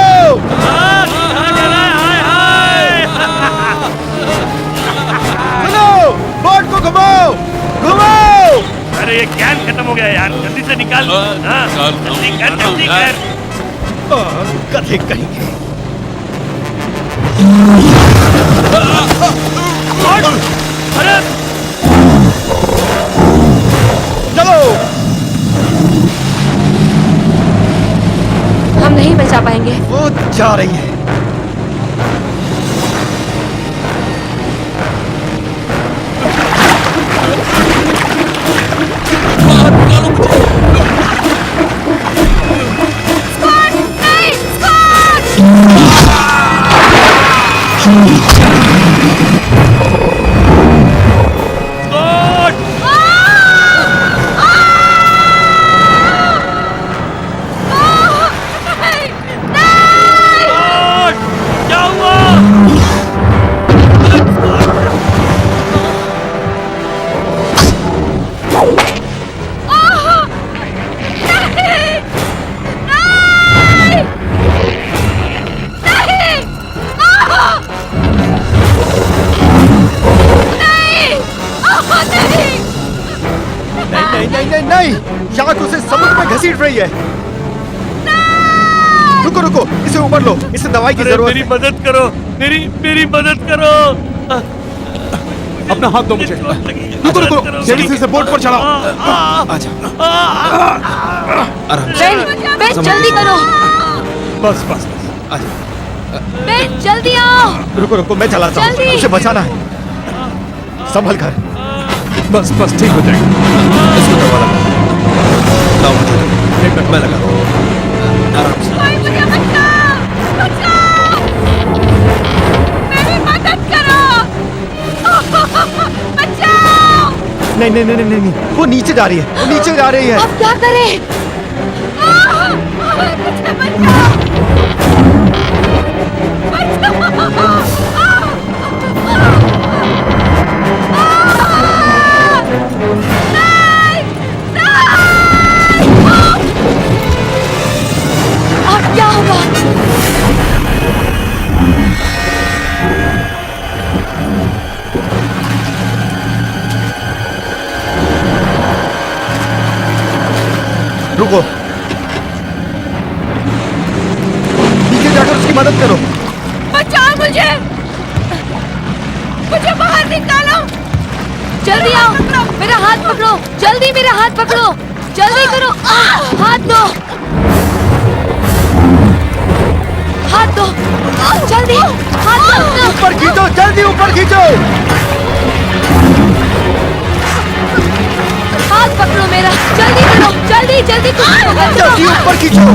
चलो! बोट को घुमाओ! घुमाओ! अरे ये कैन खत्म हो गया यार, जल्दी से निकाल। हाँ, जल्दी कर, जल्दी कर। गधे कहीं। अरे चलो! हम नहीं बचा पाएंगे। वो जा रही है। क्या हुआ? घसीट रही है। रुको रुको, इसे ऊपर लो, इसे दवाई की जरूरत मेरी है। मदद करो, मेरी मदद करो। अपना हाथ दो मुझे। रुको रुको, जल्दी से बोट पर चढ़ाओ। आजा। आराम से। बेन जल्दी करो। बस बस आजा। बेन जल्दी आओ। रुको रुको, मैं चलाता हूँ, जल्दी। उसे बचाना है। संभल कर। बस बस ठीक हो जाएगा। इसको दवा लगा। लाओ मुझे। एक मिनट मैं लगा। आराम से। मुझे बचाओ, बचाओ। मेरी मदद करो। बचाओ। नहीं नहीं नहीं नहीं नहीं, वो नीचे जा रही है, वो नीचे जा रही है। अब क्या करें? मुझे अब क्या होगा? रुको, नीचे जाकर उसकी मदद करो। बचाओ मुझे बाहर निकालो। जल्दी आओ, मेरा हाथ पकड़ो, जल्दी मेरा हाथ पकड़ो, जल्दी करो। हाथ दो, हाथ दो, जल्दी हाथ दो। ऊपर खींचो, जल्दी ऊपर खींचो। हाथ पकड़ो मेरा, जल्दी करो, जल्दी जल्दी जल्दी ऊपर खींचो।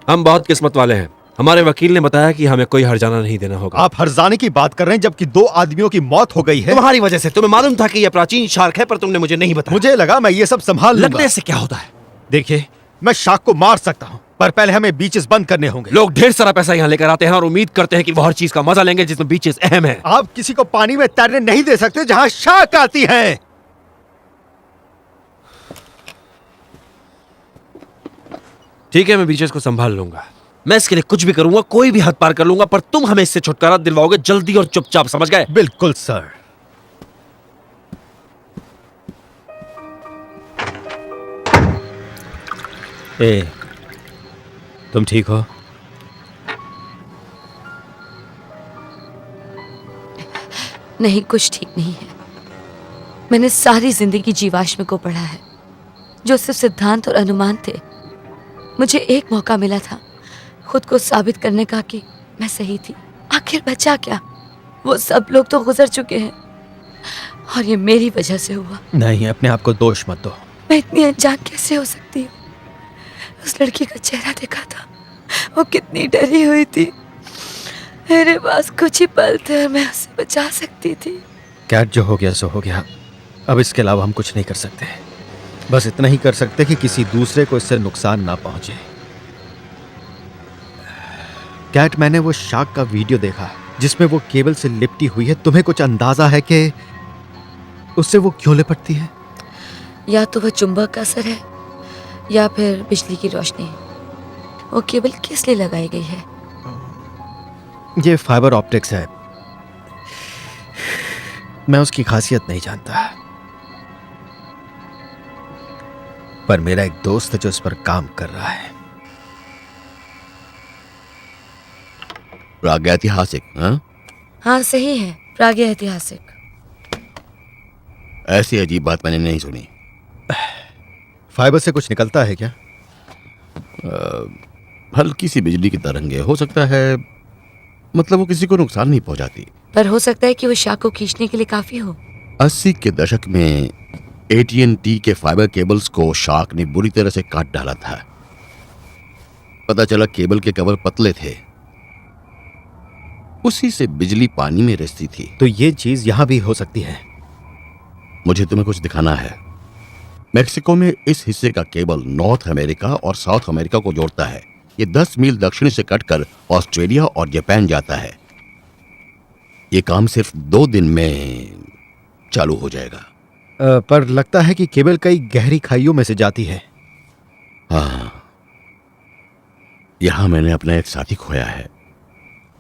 हम बहुत किस्मत वाले हैं। हमारे वकील ने बताया कि हमें कोई हर्जाना नहीं देना होगा। आप हर्जाने की बात कर रहे हैं जबकि 2 आदमियों की मौत हो गई है। तुम्हारी वजह से। तुम्हें मालूम था कि यह प्राचीन शार्क है, पर तुमने मुझे नहीं बताया। मुझे लगा मैं ये सब संभाल लूंगा। लगने से क्या होता है? देखिए, मैं शार्क को मार सकता हूँ, पर पहले हमें बीचेस बंद करने होंगे। लोग ढेर सारा पैसा यहाँ लेकर आते हैं और उम्मीद करते हैं कि वो हर चीज का मजा लेंगे जिसमें बीचेस अहम है। आप किसी को पानी में तैरने नहीं दे सकते जहाँ शार्क आती है। ठीक है, मैं बीचेस को संभाल लूंगा। मैं इसके लिए कुछ भी करूंगा, कोई भी हद पार कर लूंगा, पर तुम हमें इससे छुटकारा दिलवाओगे जल्दी और चुपचाप, समझ गए? बिल्कुल सर। ए, तुम ठीक हो? नहीं, कुछ ठीक नहीं है। मैंने सारी जिंदगी जीवाश्म को पढ़ा है, जो सिर्फ सिद्धांत और अनुमान थे। मुझे एक मौका मिला था खुद को साबित करने का कि मैं सही थी। आखिर बचा क्या? वो सब लोग तो गुजर चुके हैं और ये मेरी वजह से हुआ। नहीं, अपने आप को दोष मत दो। मैं इतनी अनजान कैसे हो सकती हूँ? उस लड़की का चेहरा देखा था, वो कितनी डरी हुई थी। मेरे पास कुछ ही पल थे और मैं उसे बचा सकती थी। कैट, जो हो गया सो हो गया। अब इसके अलावा हम कुछ नहीं कर सकते। बस इतना ही कर सकते कि किसी दूसरे को इससे नुकसान ना पहुंचे। कैट, मैंने वो शार्क का वीडियो देखा जिसमें वो केबल से लिपटी हुई है। तुम्हें कुछ अंदाजा है कि उससे वो क्यों लिपटती है? या तो वह चुंबक का असर है या फिर बिजली की रोशनी। वो केबल किस लिए लगाई गई है? ये फाइबर ऑप्टिक्स है। मैं उसकी खासियत नहीं जानता, पर मेरा एक दोस्त है जो इस पर काम कर रहा है। प्रागैतिहासिक? हाँ सही है, प्रागैतिहासिक। ऐसी अजीब बात मैंने नहीं सुनी। फाइबर से कुछ निकलता है क्या? हल्की सी बिजली की तरंगे, हो सकता है। मतलब वो किसी को नुकसान नहीं पहुंचाती। पर हो सकता है कि वो शार्क को खींचने के लिए काफी हो। 80 के दशक में AT&T के फाइबर केबल्स को शार्क ने बुरी तरह से काट डाला था। पता चला केबल के कवर पतले थे, उसी से बिजली पानी में रिसती थी। तो ये चीज यहां भी हो सकती है। मुझे तुम्हें कुछ दिखाना है। मेक्सिको में इस हिस्से का केबल नॉर्थ अमेरिका और साउथ अमेरिका को जोड़ता है। ये 10 मील दक्षिण से कटकर ऑस्ट्रेलिया और जापान जाता है। ये काम सिर्फ 2 दिन में चालू हो जाएगा। पर लगता है कि केबल कई गहरी खाइयों में से जाती है। हाँ, यहां मैंने अपना एक साथी खोया है,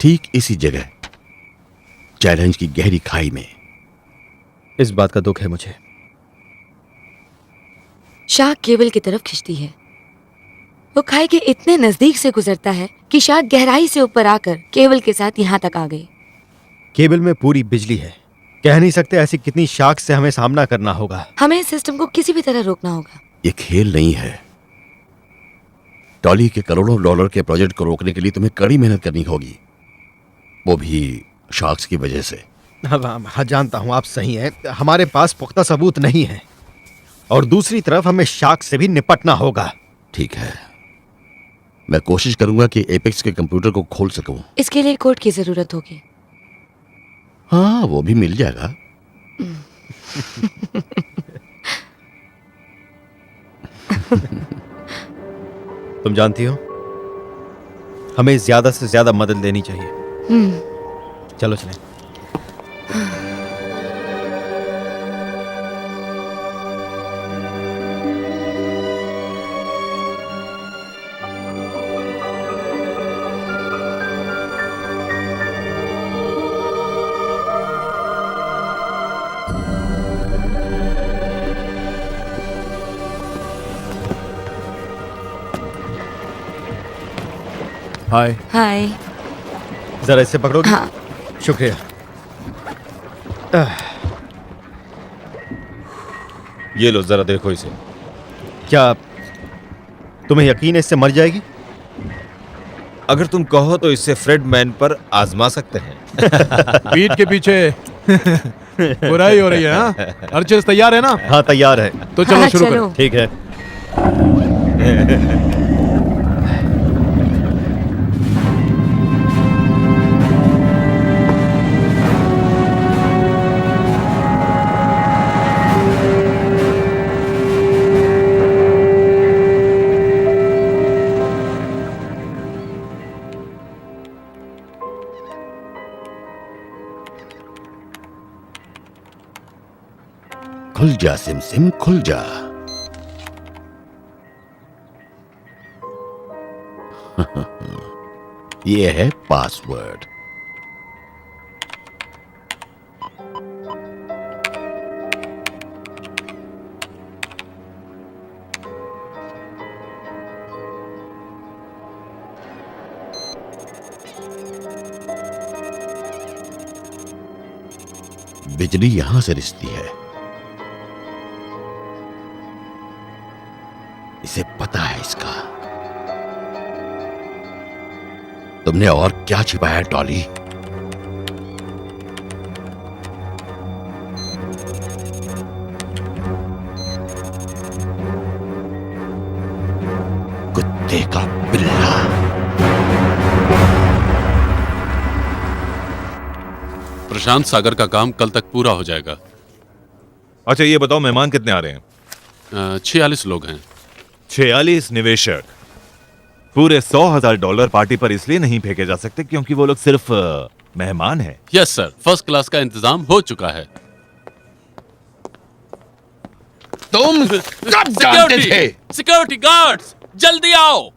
ठीक इसी जगह, चैलेंज की गहरी खाई में। इस बात का दुख है मुझे। शार्क केबल की तरफ खिंचती है। वो खाई के इतने नजदीक से गुजरता है कि शार्क गहराई से ऊपर आकर केबल के साथ यहाँ तक आ गई। केबल में पूरी बिजली है। कह नहीं सकते ऐसी कितनी शार्क से हमें सामना करना होगा। हमें इस सिस्टम को किसी भी तरह रोकना होगा। ये खेल नहीं है। टॉली के करोड़ों डॉलर के प्रोजेक्ट को रोकने के लिए तुम्हें कड़ी मेहनत करनी होगी, वो भी शार्क्स की वजह से। हाँ, जानता हूं आप सही हैं। हमारे पास पुख्ता सबूत नहीं है, और दूसरी तरफ हमें शार्क से भी निपटना होगा। ठीक है, मैं कोशिश करूंगा कि एपेक्स के कंप्यूटर को खोल सकूं। इसके लिए कोड की जरूरत होगी। हाँ, वो भी मिल जाएगा। तुम जानती हो, हमें ज्यादा से ज्यादा मदद लेनी चाहिए। चलो चलें। हाय। हाय। जरा इससे पकड़ोगे? हाँ। शुक्रिया। ये लो, जरा देखो इसे। क्या तुम्हें यकीन है इससे मर जाएगी? अगर तुम कहो तो इससे फ्रेड मैन पर आजमा सकते हैं। पीठ के पीछे बुराई हो रही है। हाँ? हर चीज तैयार है ना? हाँ, तैयार है। तो चलो, हाँ, शुरू चलो। करो। ठीक है। खुल जा सिम सिम, खुल जा। ये है पासवर्ड। बिजली यहां से रिसती है। इसे पता है इसका। तुमने और क्या छिपाया टॉली? कुत्ते का पिल्ला। प्रशांत सागर का काम कल तक पूरा हो जाएगा। अच्छा, ये बताओ मेहमान कितने आ रहे हैं? 46 लोग हैं। 46 निवेशक। पूरे $100,000 पार्टी पर इसलिए नहीं फेंके जा सकते क्योंकि वो लोग सिर्फ मेहमान हैं। यस सर, फर्स्ट क्लास का इंतजाम हो चुका है। तुम कब जानते थे? सिक्योरिटी गार्ड्स, जल्दी आओ।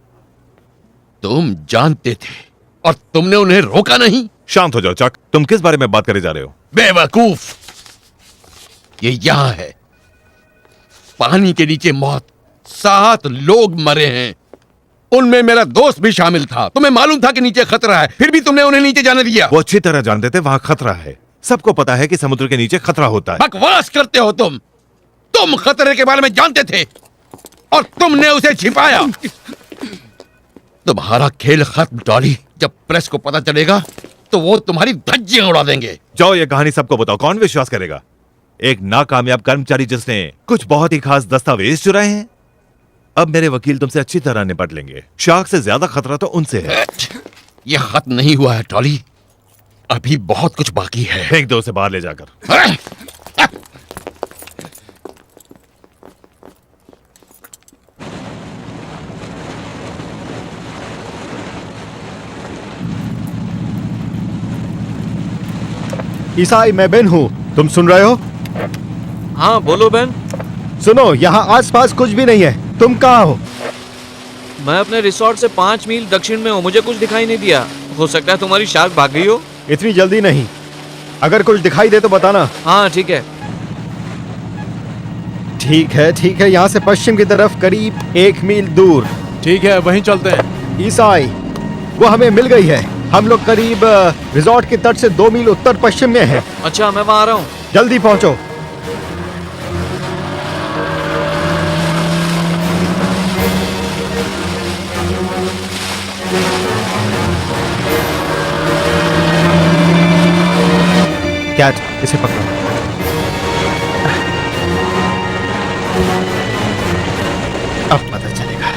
तुम जानते थे और तुमने उन्हें रोका नहीं? शांत हो जाओ चक। तुम किस बारे में बात करे जा रहे हो? बेवकूफ, ये यहां है। पानी के नीचे मौत, 7 लोग मरे हैं, उनमें मेरा दोस्त भी शामिल था। तुम्हें मालूम था कि नीचे खतरा है, फिर भी तुमने उन्हें नीचे जाने दिया। वो अच्छी तरह जानते थे वहां खतरा है। सबको पता है कि समुद्र के नीचे खतरा होता है। बकवास करते हो तुम खतरे के बारे में जानते थे और तुमने उसे छिपाया। तुम्हारा खेल खत्म टॉली। जब प्रेस को पता चलेगा तो वो तुम्हारी धज्जियां उड़ा देंगे। जाओ, ये कहानी सबको बताओ। कौन विश्वास करेगा? एक नाकामयाब कर्मचारी जिसने कुछ बहुत ही खास दस्तावेज चुराए हैं। अब मेरे वकील तुमसे अच्छी तरह निपट लेंगे। शार्क से ज्यादा खतरा तो उनसे है। यह खत्म नहीं हुआ है टॉली, अभी बहुत कुछ बाकी है। फेंक दो उसे बाहर ले जाकर। ईसाई, मैं बेन हूँ। तुम सुन रहे हो? हाँ बोलो बेन। सुनो, यहाँ आसपास कुछ भी नहीं है। तुम कहाँ हो? मैं अपने रिसोर्ट से 5 मील दक्षिण में हूँ। मुझे कुछ दिखाई नहीं दिया। हो सकता है तुम्हारी शार्क भाग गई हो। इतनी जल्दी नहीं। अगर कुछ दिखाई दे तो बताना। हाँ ठीक है। ठीक है, यहाँ से पश्चिम की तरफ करीब 1 मील दूर। ठीक है, वहीं चलते हैं। ईसाई, वो हमें मिल गई है। हम लोग करीब रिजॉर्ट के तट से 2 मील उत्तर पश्चिम में हैं। अच्छा, मैं वहाँ आ रहा हूँ। जल्दी पहुंचो। कैट, इसे पकड़ो। अब पता चलेगा।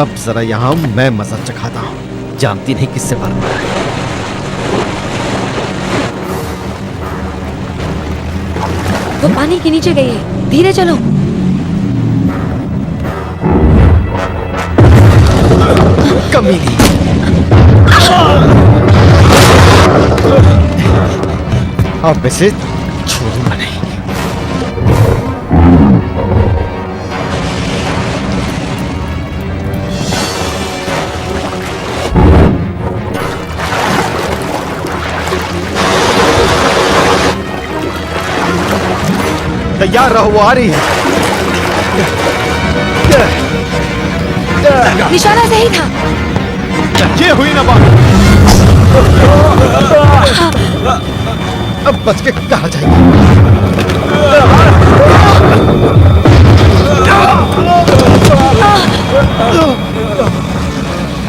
अब जरा यहाँ मैं मजा चखाता हूँ। जानती नहीं किससे मरना है। वो पानी के नीचे गई है, धीरे चलो। कमीनी। अब इसे छोड़ूंगा नहीं। तैयार रहो, वो आ रही है। निशाना सही था। ये हुई ना बात। अब बच के कहा जाएगी?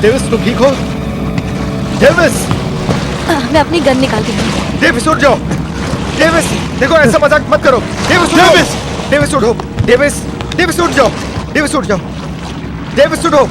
डेविस, तुम ठीक हो? डेविस! मैं अपनी गन निकालती हूँ। डेविस उठ जाओ। डेविस, देखो ऐसा मजाक मत करो। डेविस उठो। डेविस उठो। डेविस उठ जाओ। डेविस उठ जाओ। डेविस उठो।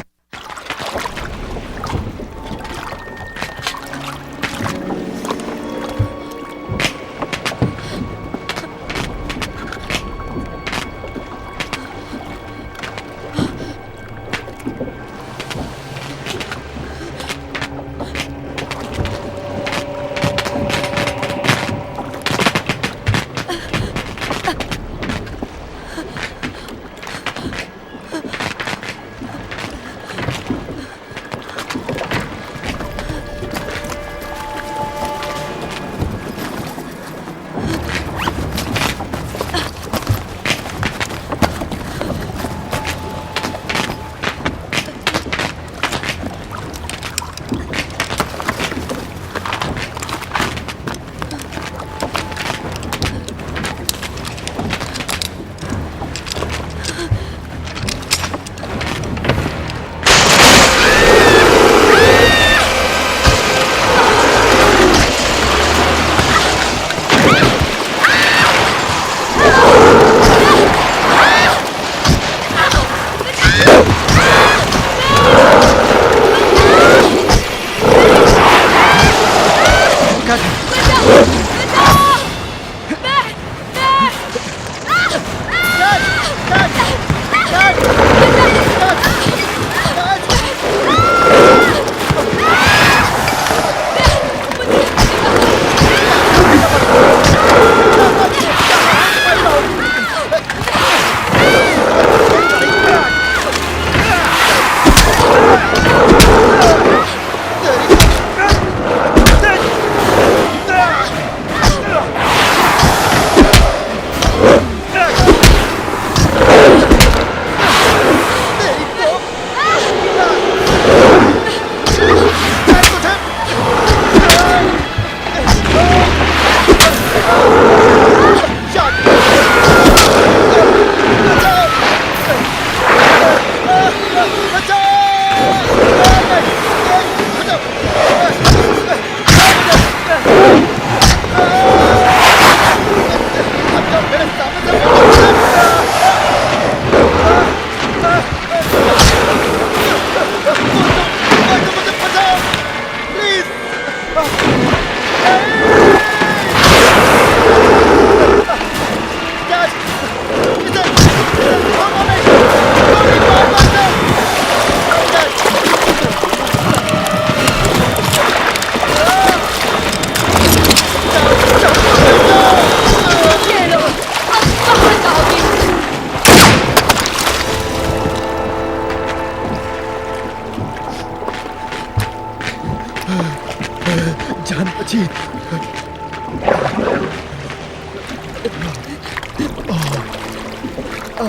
तुम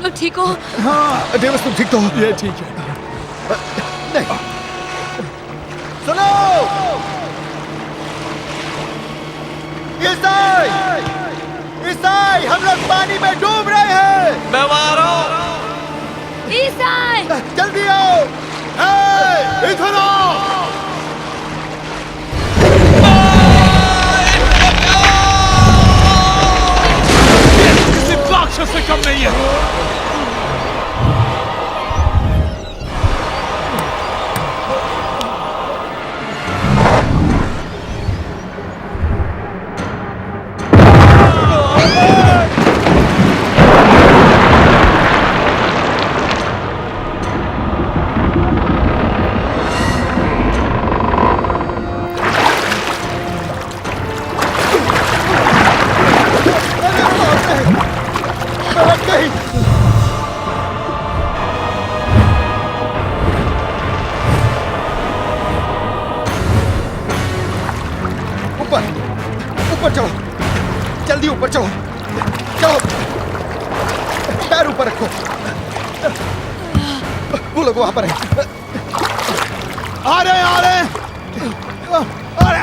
लोग ठीक हो? हाँ डेविस तुम ठीक तो हो? ये ठीक है। नहीं सुनो ईसाई ईसाई हम लोग पानी में डूब रहे हैं। मैं वहां आ रहा हूं। ईसाई जल्दी आओ। इधर आओ। किसी राक्षस से कम नहीं है। ऊपर ऊपर चढ़ो जल्दी ऊपर चढ़ो चलो पैर ऊपर रखो वो लोग वहां पर है आ रहे आ रहे आ रहे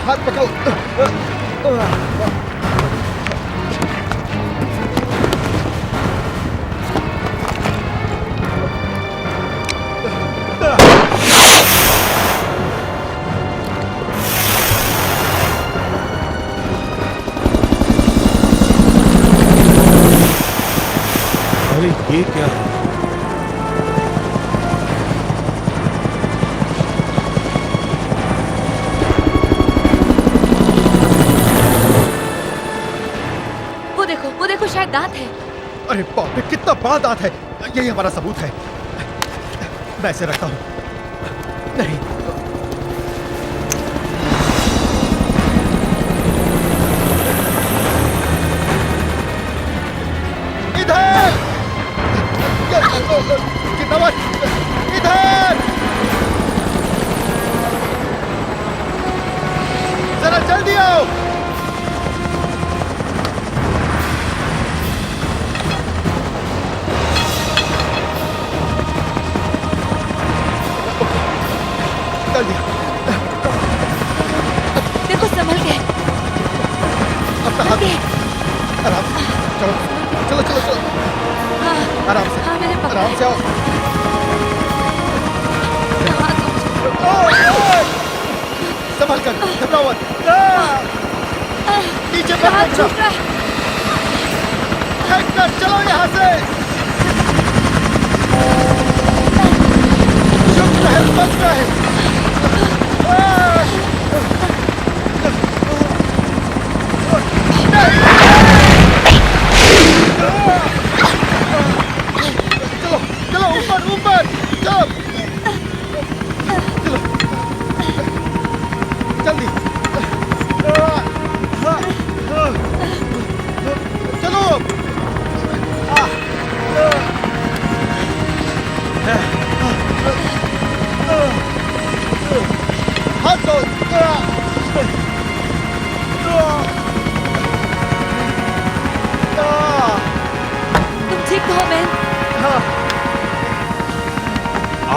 हाथ पकड़ो अरे ये क्या है? वो देखो शायद दांत है। अरे बाप रे कितना बड़ा दांत है। यही हमारा सबूत है। मैं इसे रखता हूं। नहीं इधर कितना इधर जरा जल्दी आओ। देखो संभल के। अपना हाथ आराम से चलो चलो चलो चलो आराम से आराम से आओ। संभल कर घबराओ मत। नीचे पर चलो यहाँ से। शुक्र है बच रहे। चलो चलो ऊपर ऊपर चलो चलो जल्दी चलो हाथ दो। तुम ठीक हो मैन?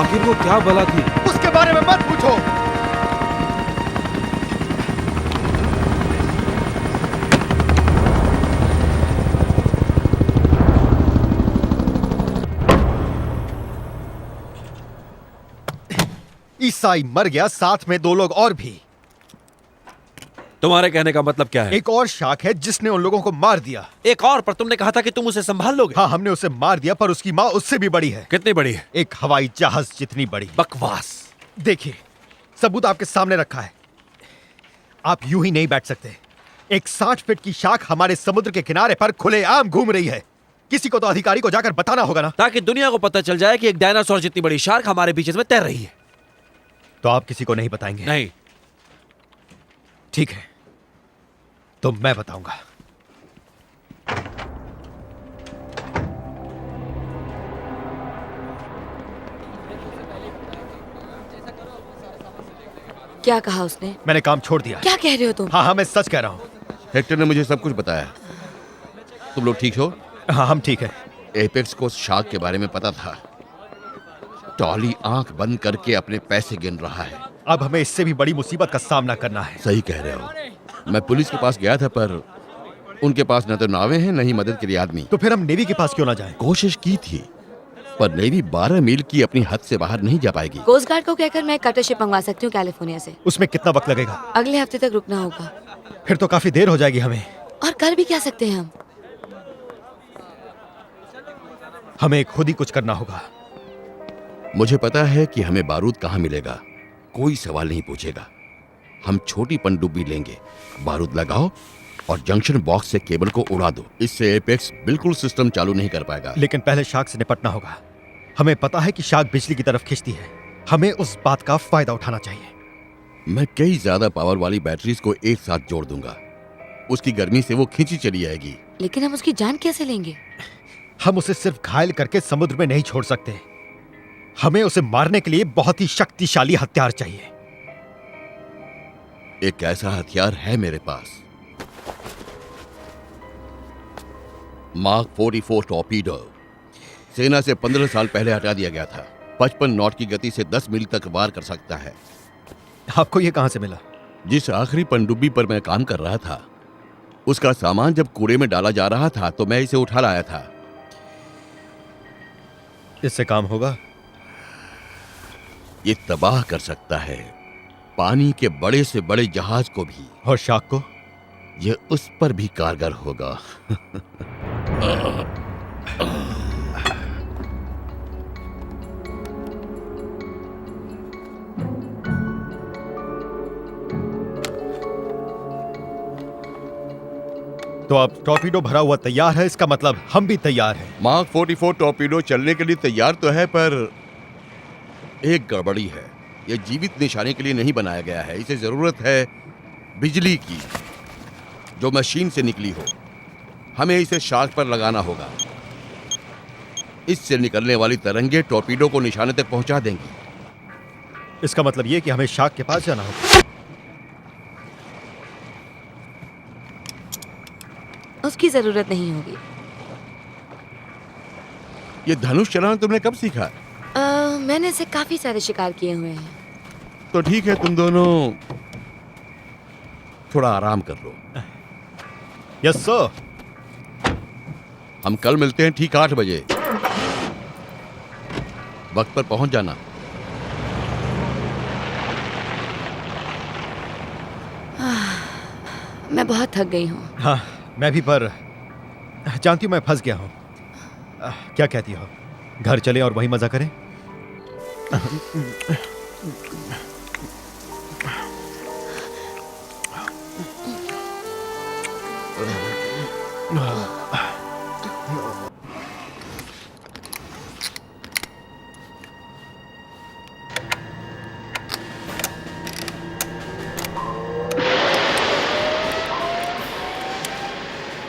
आखिर वो क्या बला थी? उसके बारे में मत पूछो। साई मर गया, साथ में 2 लोग और भी। तुम्हारे कहने का मतलब क्या है? एक और शार्क है जिसने उन लोगों को मार दिया। एक और? पर तुमने कहा था कि तुम उसे संभाल लोगे। हाँ, हमने उसे मार दिया, पर उसकी माँ उससे भी बड़ी है। कितनी बड़ी है? एक हवाई जहाज जितनी बड़ी। बकवास। देखिए, सबूत आपके सामने रखा है। आप यूं ही नहीं बैठ सकते। एक 60 फीट की शार्क हमारे समुद्र के किनारे पर खुलेआम घूम रही है। किसी को तो अधिकारी को जाकर बताना होगा ना। ताकि दुनिया को पता चल जाए कि एक डायनासोर जितनी बड़ी शार्क हमारे बीच में तैर रही है। तो आप किसी को नहीं बताएंगे? नहीं। ठीक है, तो मैं बताऊंगा। क्या कहा उसने? मैंने काम छोड़ दिया। क्या कह रहे हो तुम? हाँ, मैं सच कह रहा हूँ। हेक्टर ने मुझे सब कुछ बताया। तुम लोग ठीक हो? हाँ, हम ठीक हैं। एपेक्स को शार्क के बारे में पता था। टॉली आंख बंद करके अपने पैसे गिन रहा है। अब हमें इससे भी बड़ी मुसीबत का सामना करना है। सही कह रहे हो। मैं पुलिस के पास गया था, पर उनके पास न तो नावें हैं, न ही मदद के लिए आदमी। तो फिर हम नेवी के पास क्यों ना जाएं? कोशिश की थी, पर नेवी 12 मील की अपनी हद से बाहर नहीं जा पाएगी। कोस्ट गार्ड को कहकर मैं कटर शिप मंगवा सकती हूँ कैलिफोर्निया से। उसमें कितना वक्त लगेगा? अगले हफ्ते तक रुकना होगा। फिर तो काफी देर हो जाएगी हमें। और कर भी क्या सकते हैं हम? हमें खुद ही कुछ करना होगा। मुझे पता है कि हमें बारूद कहाँ मिलेगा। कोई सवाल नहीं पूछेगा। हम छोटी पनडुब्बी लेंगे, बारूद लगाओ और जंक्शन बॉक्स से केबल को उड़ा दो। इससे एपेक्स बिल्कुल सिस्टम चालू नहीं कर पाएगा। लेकिन पहले शार्क से निपटना होगा। हमें पता है कि शार्क बिजली की तरफ खींचती है। हमें उस बात का फायदा उठाना चाहिए। मैं कई ज्यादा पावर वाली बैटरीज को एक साथ जोड़ दूंगा। उसकी गर्मी से वो खींची चली जाएगी। लेकिन हम उसकी जान कैसे लेंगे? हम उसे सिर्फ घायल करके समुद्र में नहीं छोड़ सकते। हमें उसे मारने के लिए बहुत ही शक्तिशाली हथियार चाहिए। एक ऐसा हथियार है मेरे पास, मार्क 44 टॉर्पीडो। सेना से 15 साल पहले हटा दिया गया था। 55 नॉट की गति से 10 मील तक वार कर सकता है। आपको यह कहां से मिला? जिस आखिरी पनडुब्बी पर मैं काम कर रहा था, उसका सामान जब कूड़े में डाला जा रहा था तो मैं इसे उठा लाया था। इससे काम होगा? ये तबाह कर सकता है पानी के बड़े से बड़े जहाज को भी। और शार्क को? ये उस पर भी कारगर होगा। तो अब टॉर्पीडो भरा हुआ तैयार है, इसका मतलब हम भी तैयार हैं। मार्क 44 टॉर्पीडो चलने के लिए तैयार तो है, पर एक गड़बड़ी है। यह जीवित निशाने के लिए नहीं बनाया गया है। इसे जरूरत है बिजली की, जो मशीन से निकली हो। हमें इसे शार्क पर लगाना होगा। इससे निकलने वाली तरंगे टॉर्पीडो को निशाने तक पहुंचा देंगी। इसका मतलब यह कि हमें शार्क के पास जाना होगा। उसकी जरूरत नहीं होगी। ये धनुष चलाना तुमने कब सीखा? मैंने इसे काफी सारे शिकार किए हुए हैं। तो ठीक है, तुम दोनों थोड़ा आराम कर लो। Yes sir. हम कल मिलते हैं ठीक 8 बजे। वक्त पर पहुंच जाना। मैं बहुत थक गई हूँ। हाँ, मैं भी, पर जानती हूँ मैं फंस गया हूँ। क्या कहती हो? घर चले और वहीं मजा करें?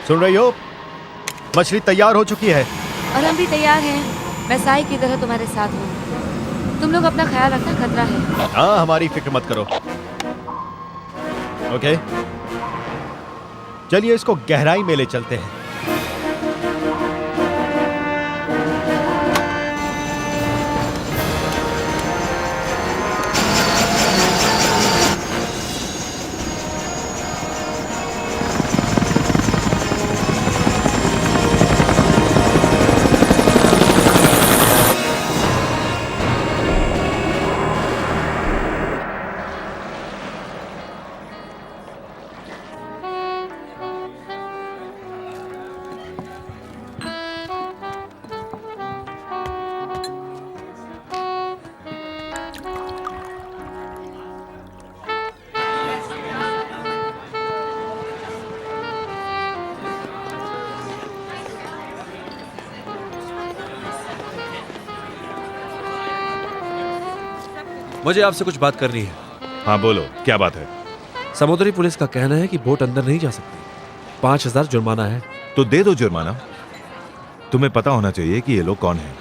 सुन रही हो? मछली तैयार हो चुकी है। और हम भी तैयार हैं। मैं साई की तरह तुम्हारे साथ हूँ। तुम लोग अपना ख्याल रखना, खतरा है। हाँ, हमारी फिक्र मत करो। ओके, चलिए इसको गहराई में ले चलते हैं। मुझे आपसे कुछ बात करनी है। हाँ बोलो, क्या बात है? समुद्री पुलिस का कहना है कि बोट अंदर नहीं जा सकती। 5000 जुर्माना है। तो दे दो जुर्माना। तुम्हें पता होना चाहिए कि ये लोग कौन हैं,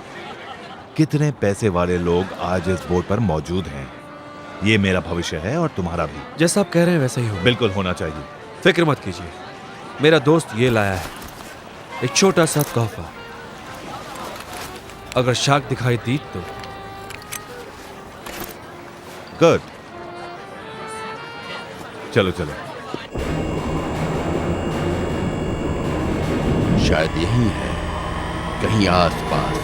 कितने पैसे वाले लोग आज इस बोट पर मौजूद हैं। ये मेरा भविष्य है और तुम्हारा भी। जैसा आप कह रहे हैं वैसा ही हो। बिल्कुल होना चाहिए। फिक्र मत कीजिए, मेरा दोस्त ये लाया है एक छोटा सा तोहफा। अगर शार्क दिखाई दी तो। गुड, चलो चलो। शायद यही है, कहीं आसपास।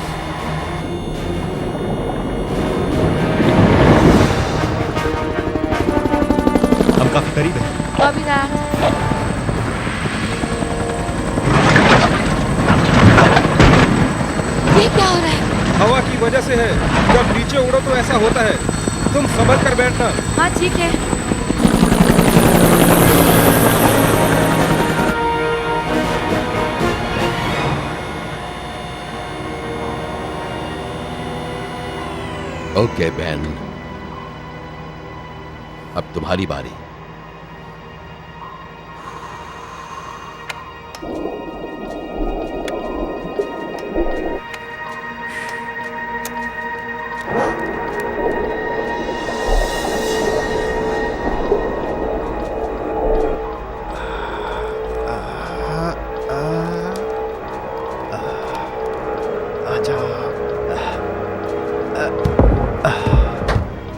हम काफी करीब हैं। ये क्या हो रहा है? हवा की वजह से है। जब नीचे उड़ो तो ऐसा होता है। तुम संभल कर बैठना। हाँ ठीक है। ओके बेन, अब तुम्हारी बारी।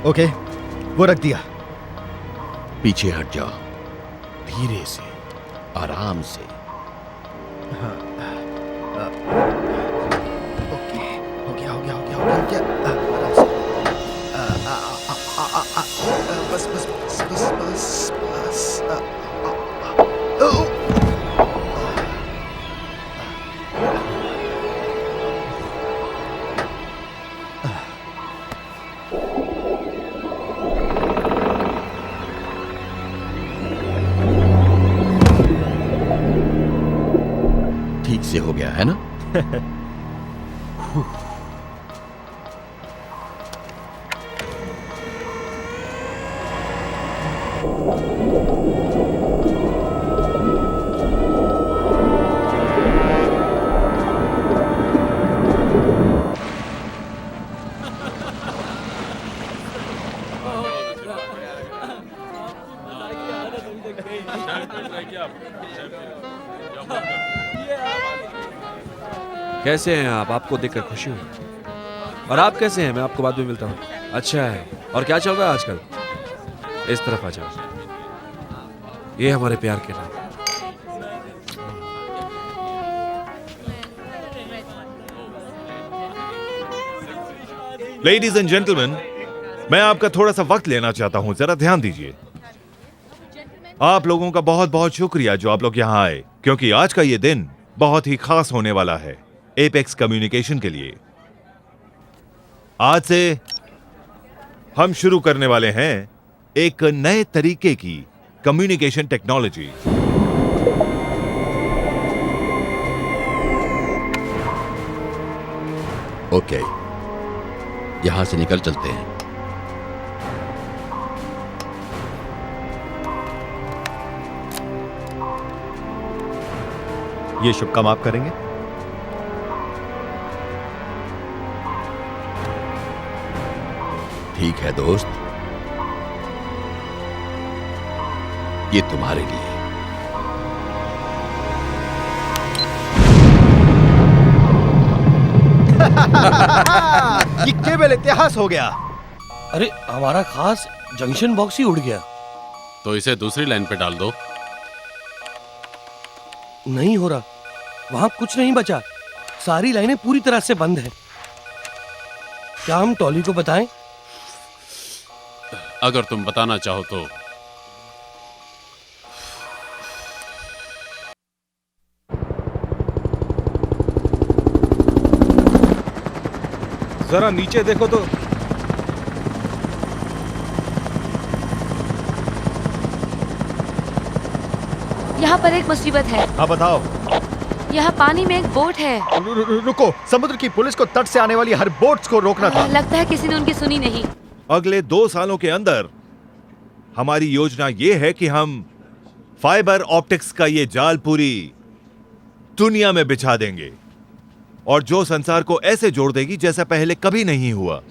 ओके, वो रख दिया। पीछे हट जाओ, धीरे से, आराम से। ओके, हो गया हो गया हो गया हो गया आराम से। बस बस बस बस बस बस। ठीक से हो गया है ना? कैसे हैं आप? आपको देखकर खुशी हुई। और आप कैसे हैं? मैं आपको बाद में मिलता हूँ। अच्छा है। और क्या चल रहा है आजकल? इस तरफ आ जाओ। ये हमारे प्यार के नाम। लेडीज एंड जेंटलमैन, मैं आपका थोड़ा सा वक्त लेना चाहता हूं, जरा ध्यान दीजिए। आप लोगों का बहुत बहुत शुक्रिया जो आप लोग यहां आए, क्योंकि आज का ये दिन बहुत ही खास होने वाला है एपेक्स कम्युनिकेशन के लिए। आज से हम शुरू करने वाले हैं एक नए तरीके की कम्युनिकेशन टेक्नोलॉजी। ओके, यहां से निकल चलते हैं। ये शुभ काम आप करेंगे? ठीक है दोस्त, ये तुम्हारे लिए। ये केवल इतिहास हो गया। अरे हमारा खास जंक्शन बॉक्स ही उड़ गया। तो इसे दूसरी लाइन पे डाल दो। नहीं हो रहा, वहां कुछ नहीं बचा। सारी लाइनें पूरी तरह से बंद हैं। क्या हम टॉली को बताएं? अगर तुम बताना चाहो तो। जरा नीचे देखो तो। यहाँ पर एक मुसीबत है। हाँ बताओ। यहाँ पानी में एक बोट है। रुको, समुद्र की पुलिस को तट से आने वाली हर बोट्स को रोकना था। लगता है किसी ने उनकी सुनी नहीं। अगले 2 सालों के अंदर हमारी योजना यह है कि हम फाइबर ऑप्टिक्स का ये जाल पूरी दुनिया में बिछा देंगे और जो संसार को ऐसे जोड़ देगी जैसा पहले कभी नहीं हुआ।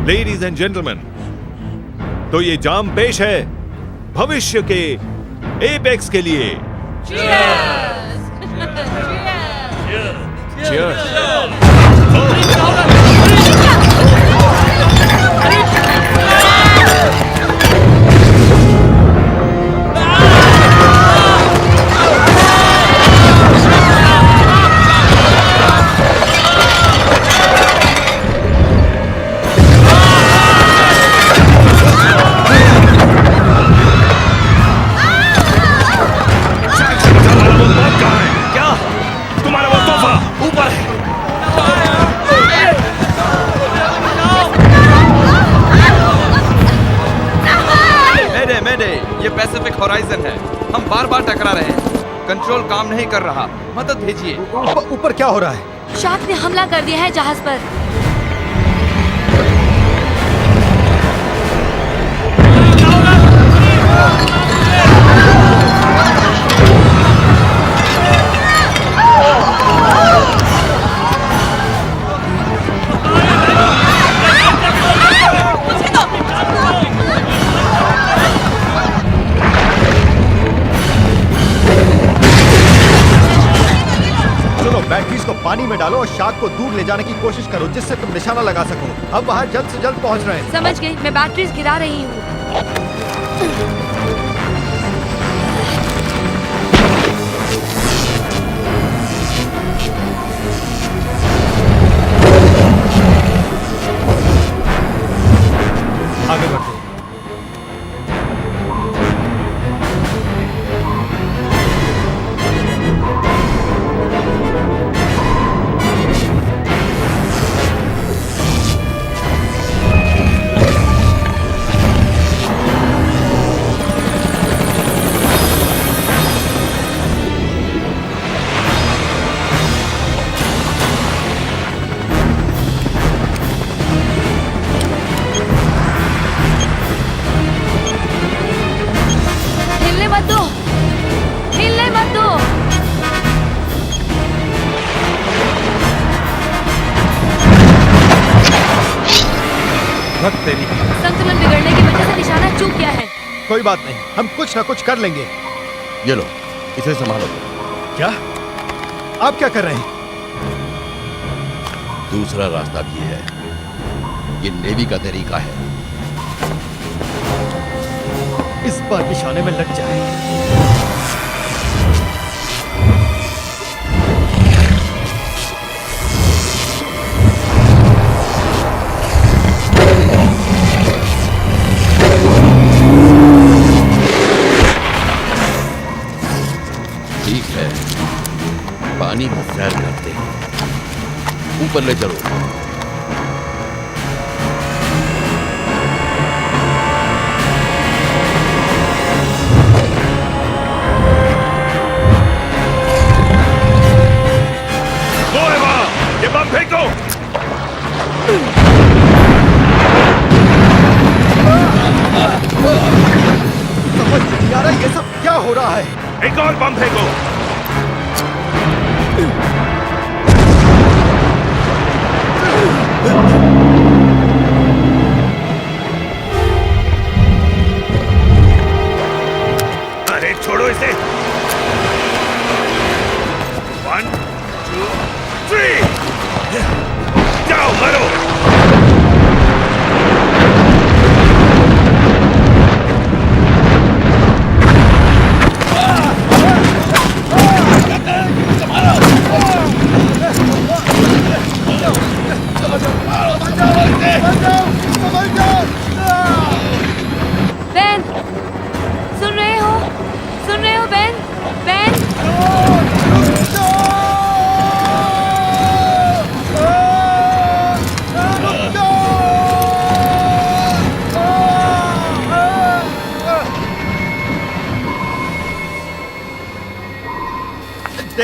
लेडीज एंड जेंटलमैन, तो ये जाम पेश है भविष्य के एपेक्स के लिए। ये पैसिफिक होराइजन है। हम बार बार टकरा रहे हैं। कंट्रोल काम नहीं कर रहा, मदद भेजिए। ऊपर क्या हो रहा है? शार्क ने हमला कर दिया है जहाज पर। बैटरीज को पानी में डालो और शार्क को दूर ले जाने की कोशिश करो जिससे तुम निशाना लगा सको। हम वहां जल्द से जल्द पहुंच रहे हैं। समझ गई, मैं बैटरीज गिरा रही हूँ। आगे बढ़ते हैं। संतुलन बिगड़ने की वजह से निशाना चूक गया है। कोई बात नहीं, हम कुछ ना कुछ कर लेंगे। ये लो, इसे संभालो। क्या? आप क्या कर रहे हैं? दूसरा रास्ता भी है। ये नेवी का तरीका है। इस बार निशाने में लग जाए। ठीक है, पानी की सैर करते हैं। ऊपर ले चलो। ये बम फेंको। समझ नहीं आ रहा ये सब क्या हो रहा है। एक और बम फेंको। अरे छोड़ो इसे। 1 2 3 जाओ मरो।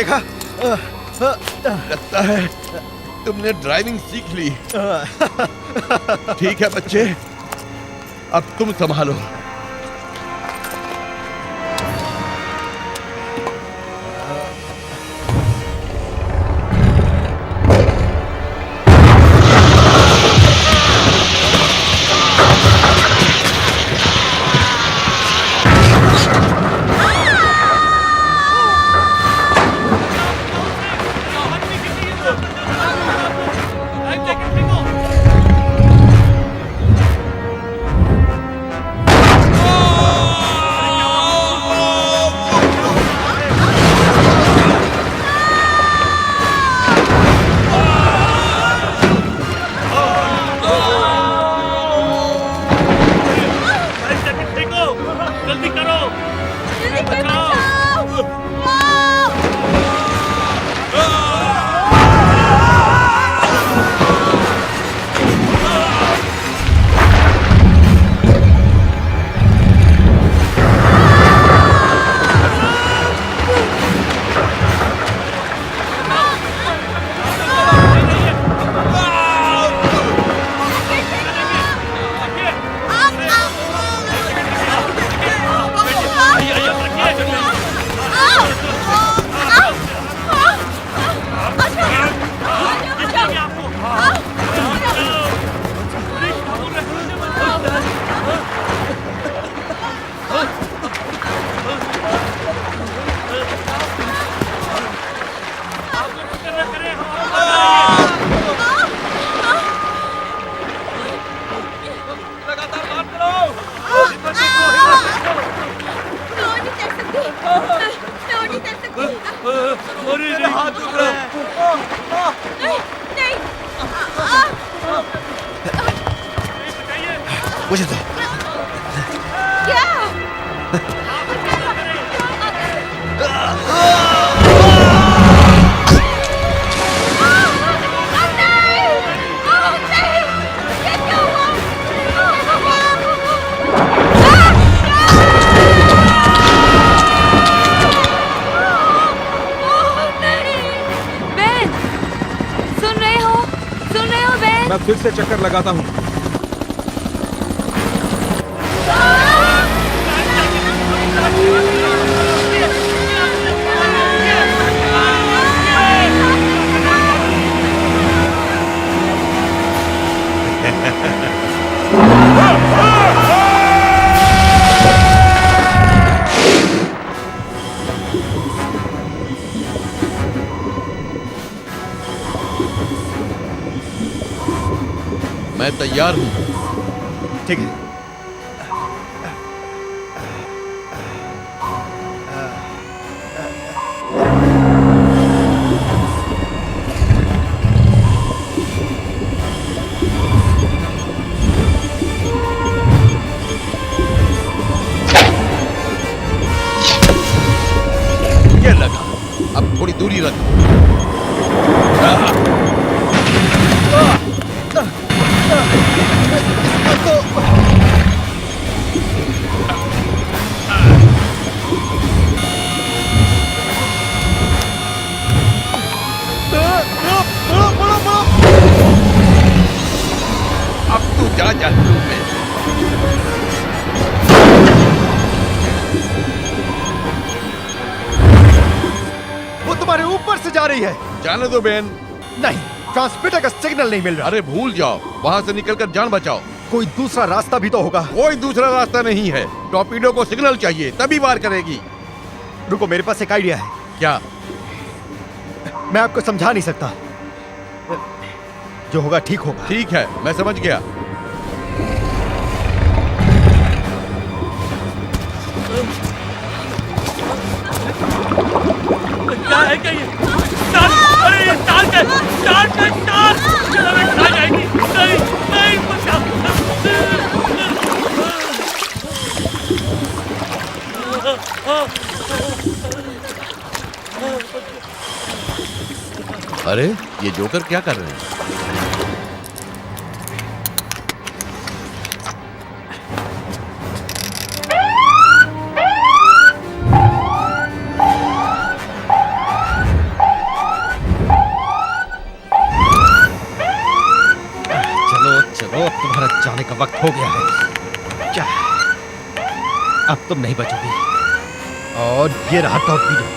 देखा? लगता है तुमने ड्राइविंग सीख ली। ठीक है बच्चे, अब तुम संभालो। मुझे दो। बेन, सुन रहे हो बेन? मैं फिर से चक्कर लगाता हूँ। मैं तैयार हूँ। ठीक है। ये लगा, अब थोड़ी दूरी रख। अब तू जा जहन्नुम में। वो तुम्हारे ऊपर से जा रही है। जाने दो बेन। नहीं, ट्रांसमीटर का सिग्नल नहीं मिल रहा। अरे भूल जाओ, वहाँ से निकलकर जान बचाओ। कोई दूसरा रास्ता भी तो होगा। कोई दूसरा रास्ता नहीं है। टॉर्पीडो को सिग्नल चाहिए, तभी वार करेगी। रुको, मेरे पास एक आइडिया है। क्या? मैं आपको समझा नहीं सकता। जो होगा ठीक होगा। ठीक है, मैं समझ गया। क्या है क्या ये? स्टार! अरे ये स्टार का! स्टार का स्टार! चलो मैं खा जाएगी। नहीं, नहीं बचा। अरे ये जोकर क्या कर रहे हैं? वक्त हो गया है। क्या अब तुम नहीं बचोगी। और ये रहा टॉर्पीडो।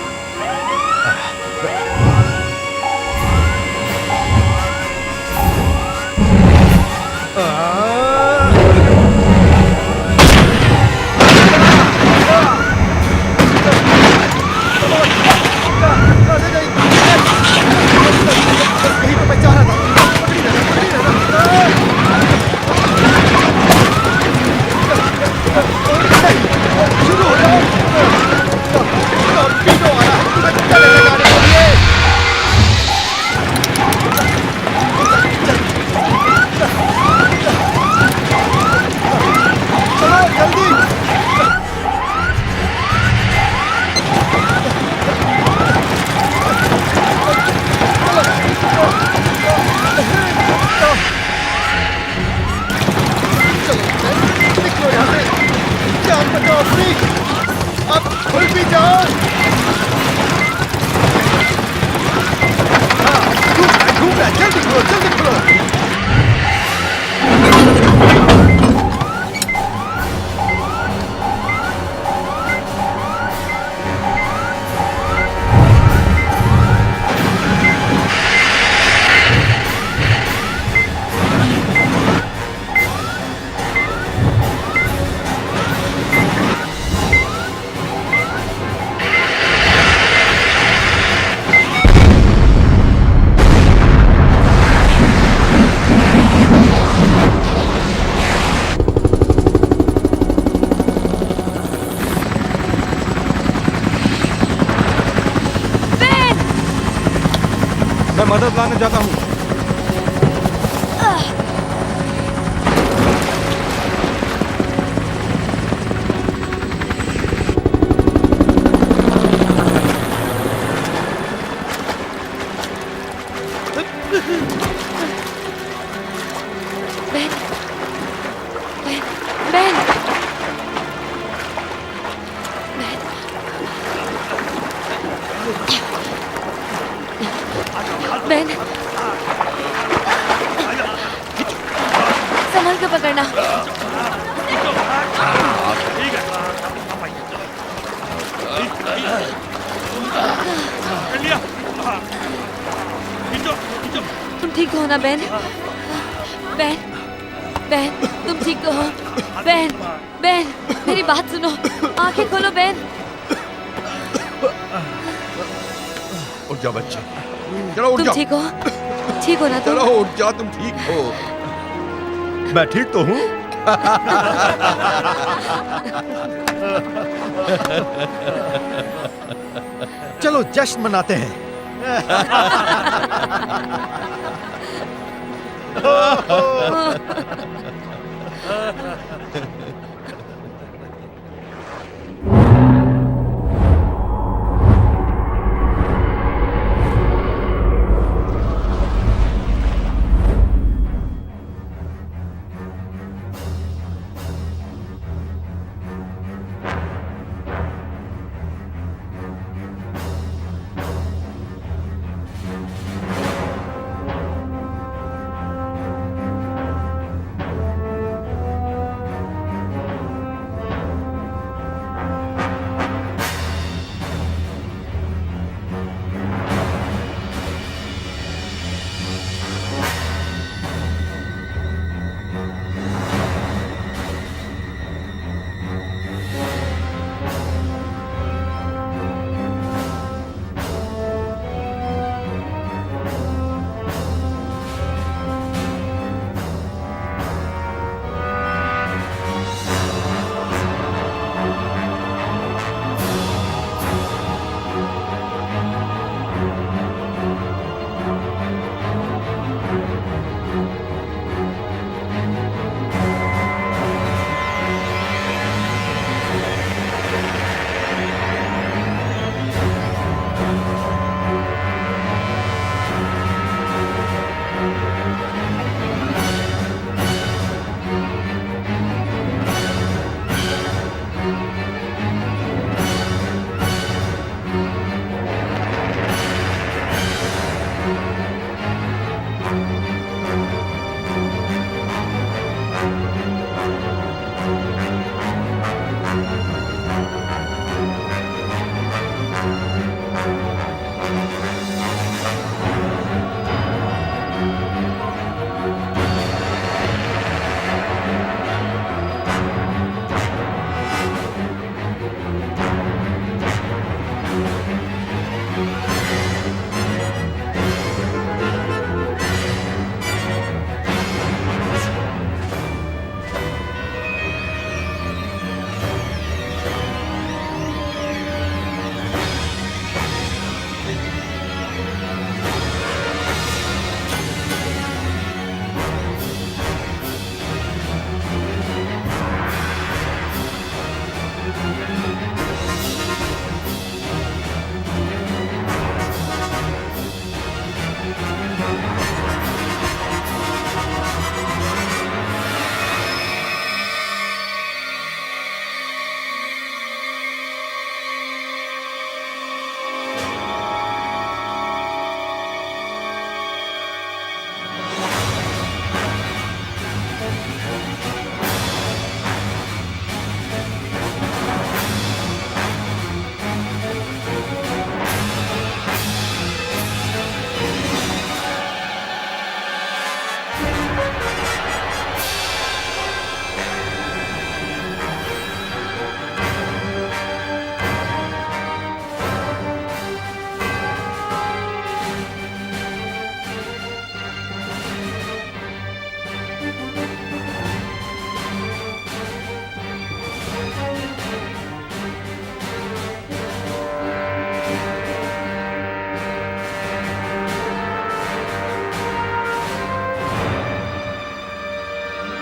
मैं मदद लाने जाता हूँ। बेन, बेन, बेन, संभल के पकड़ना। तुम ठीक हो ना बेन? बेन, बेन, तुम ठीक तो हो? बेन, बेन, मेरी बात सुनो, आंखें खोलो बेन। उठ जा बच्चे, चलो उठ तुम जा। ठीक हो? ठीक हो ना तुम? चलो उठ जा, तुम ठीक हो। मैं ठीक तो हूँ। चलो जश्न मनाते हैं।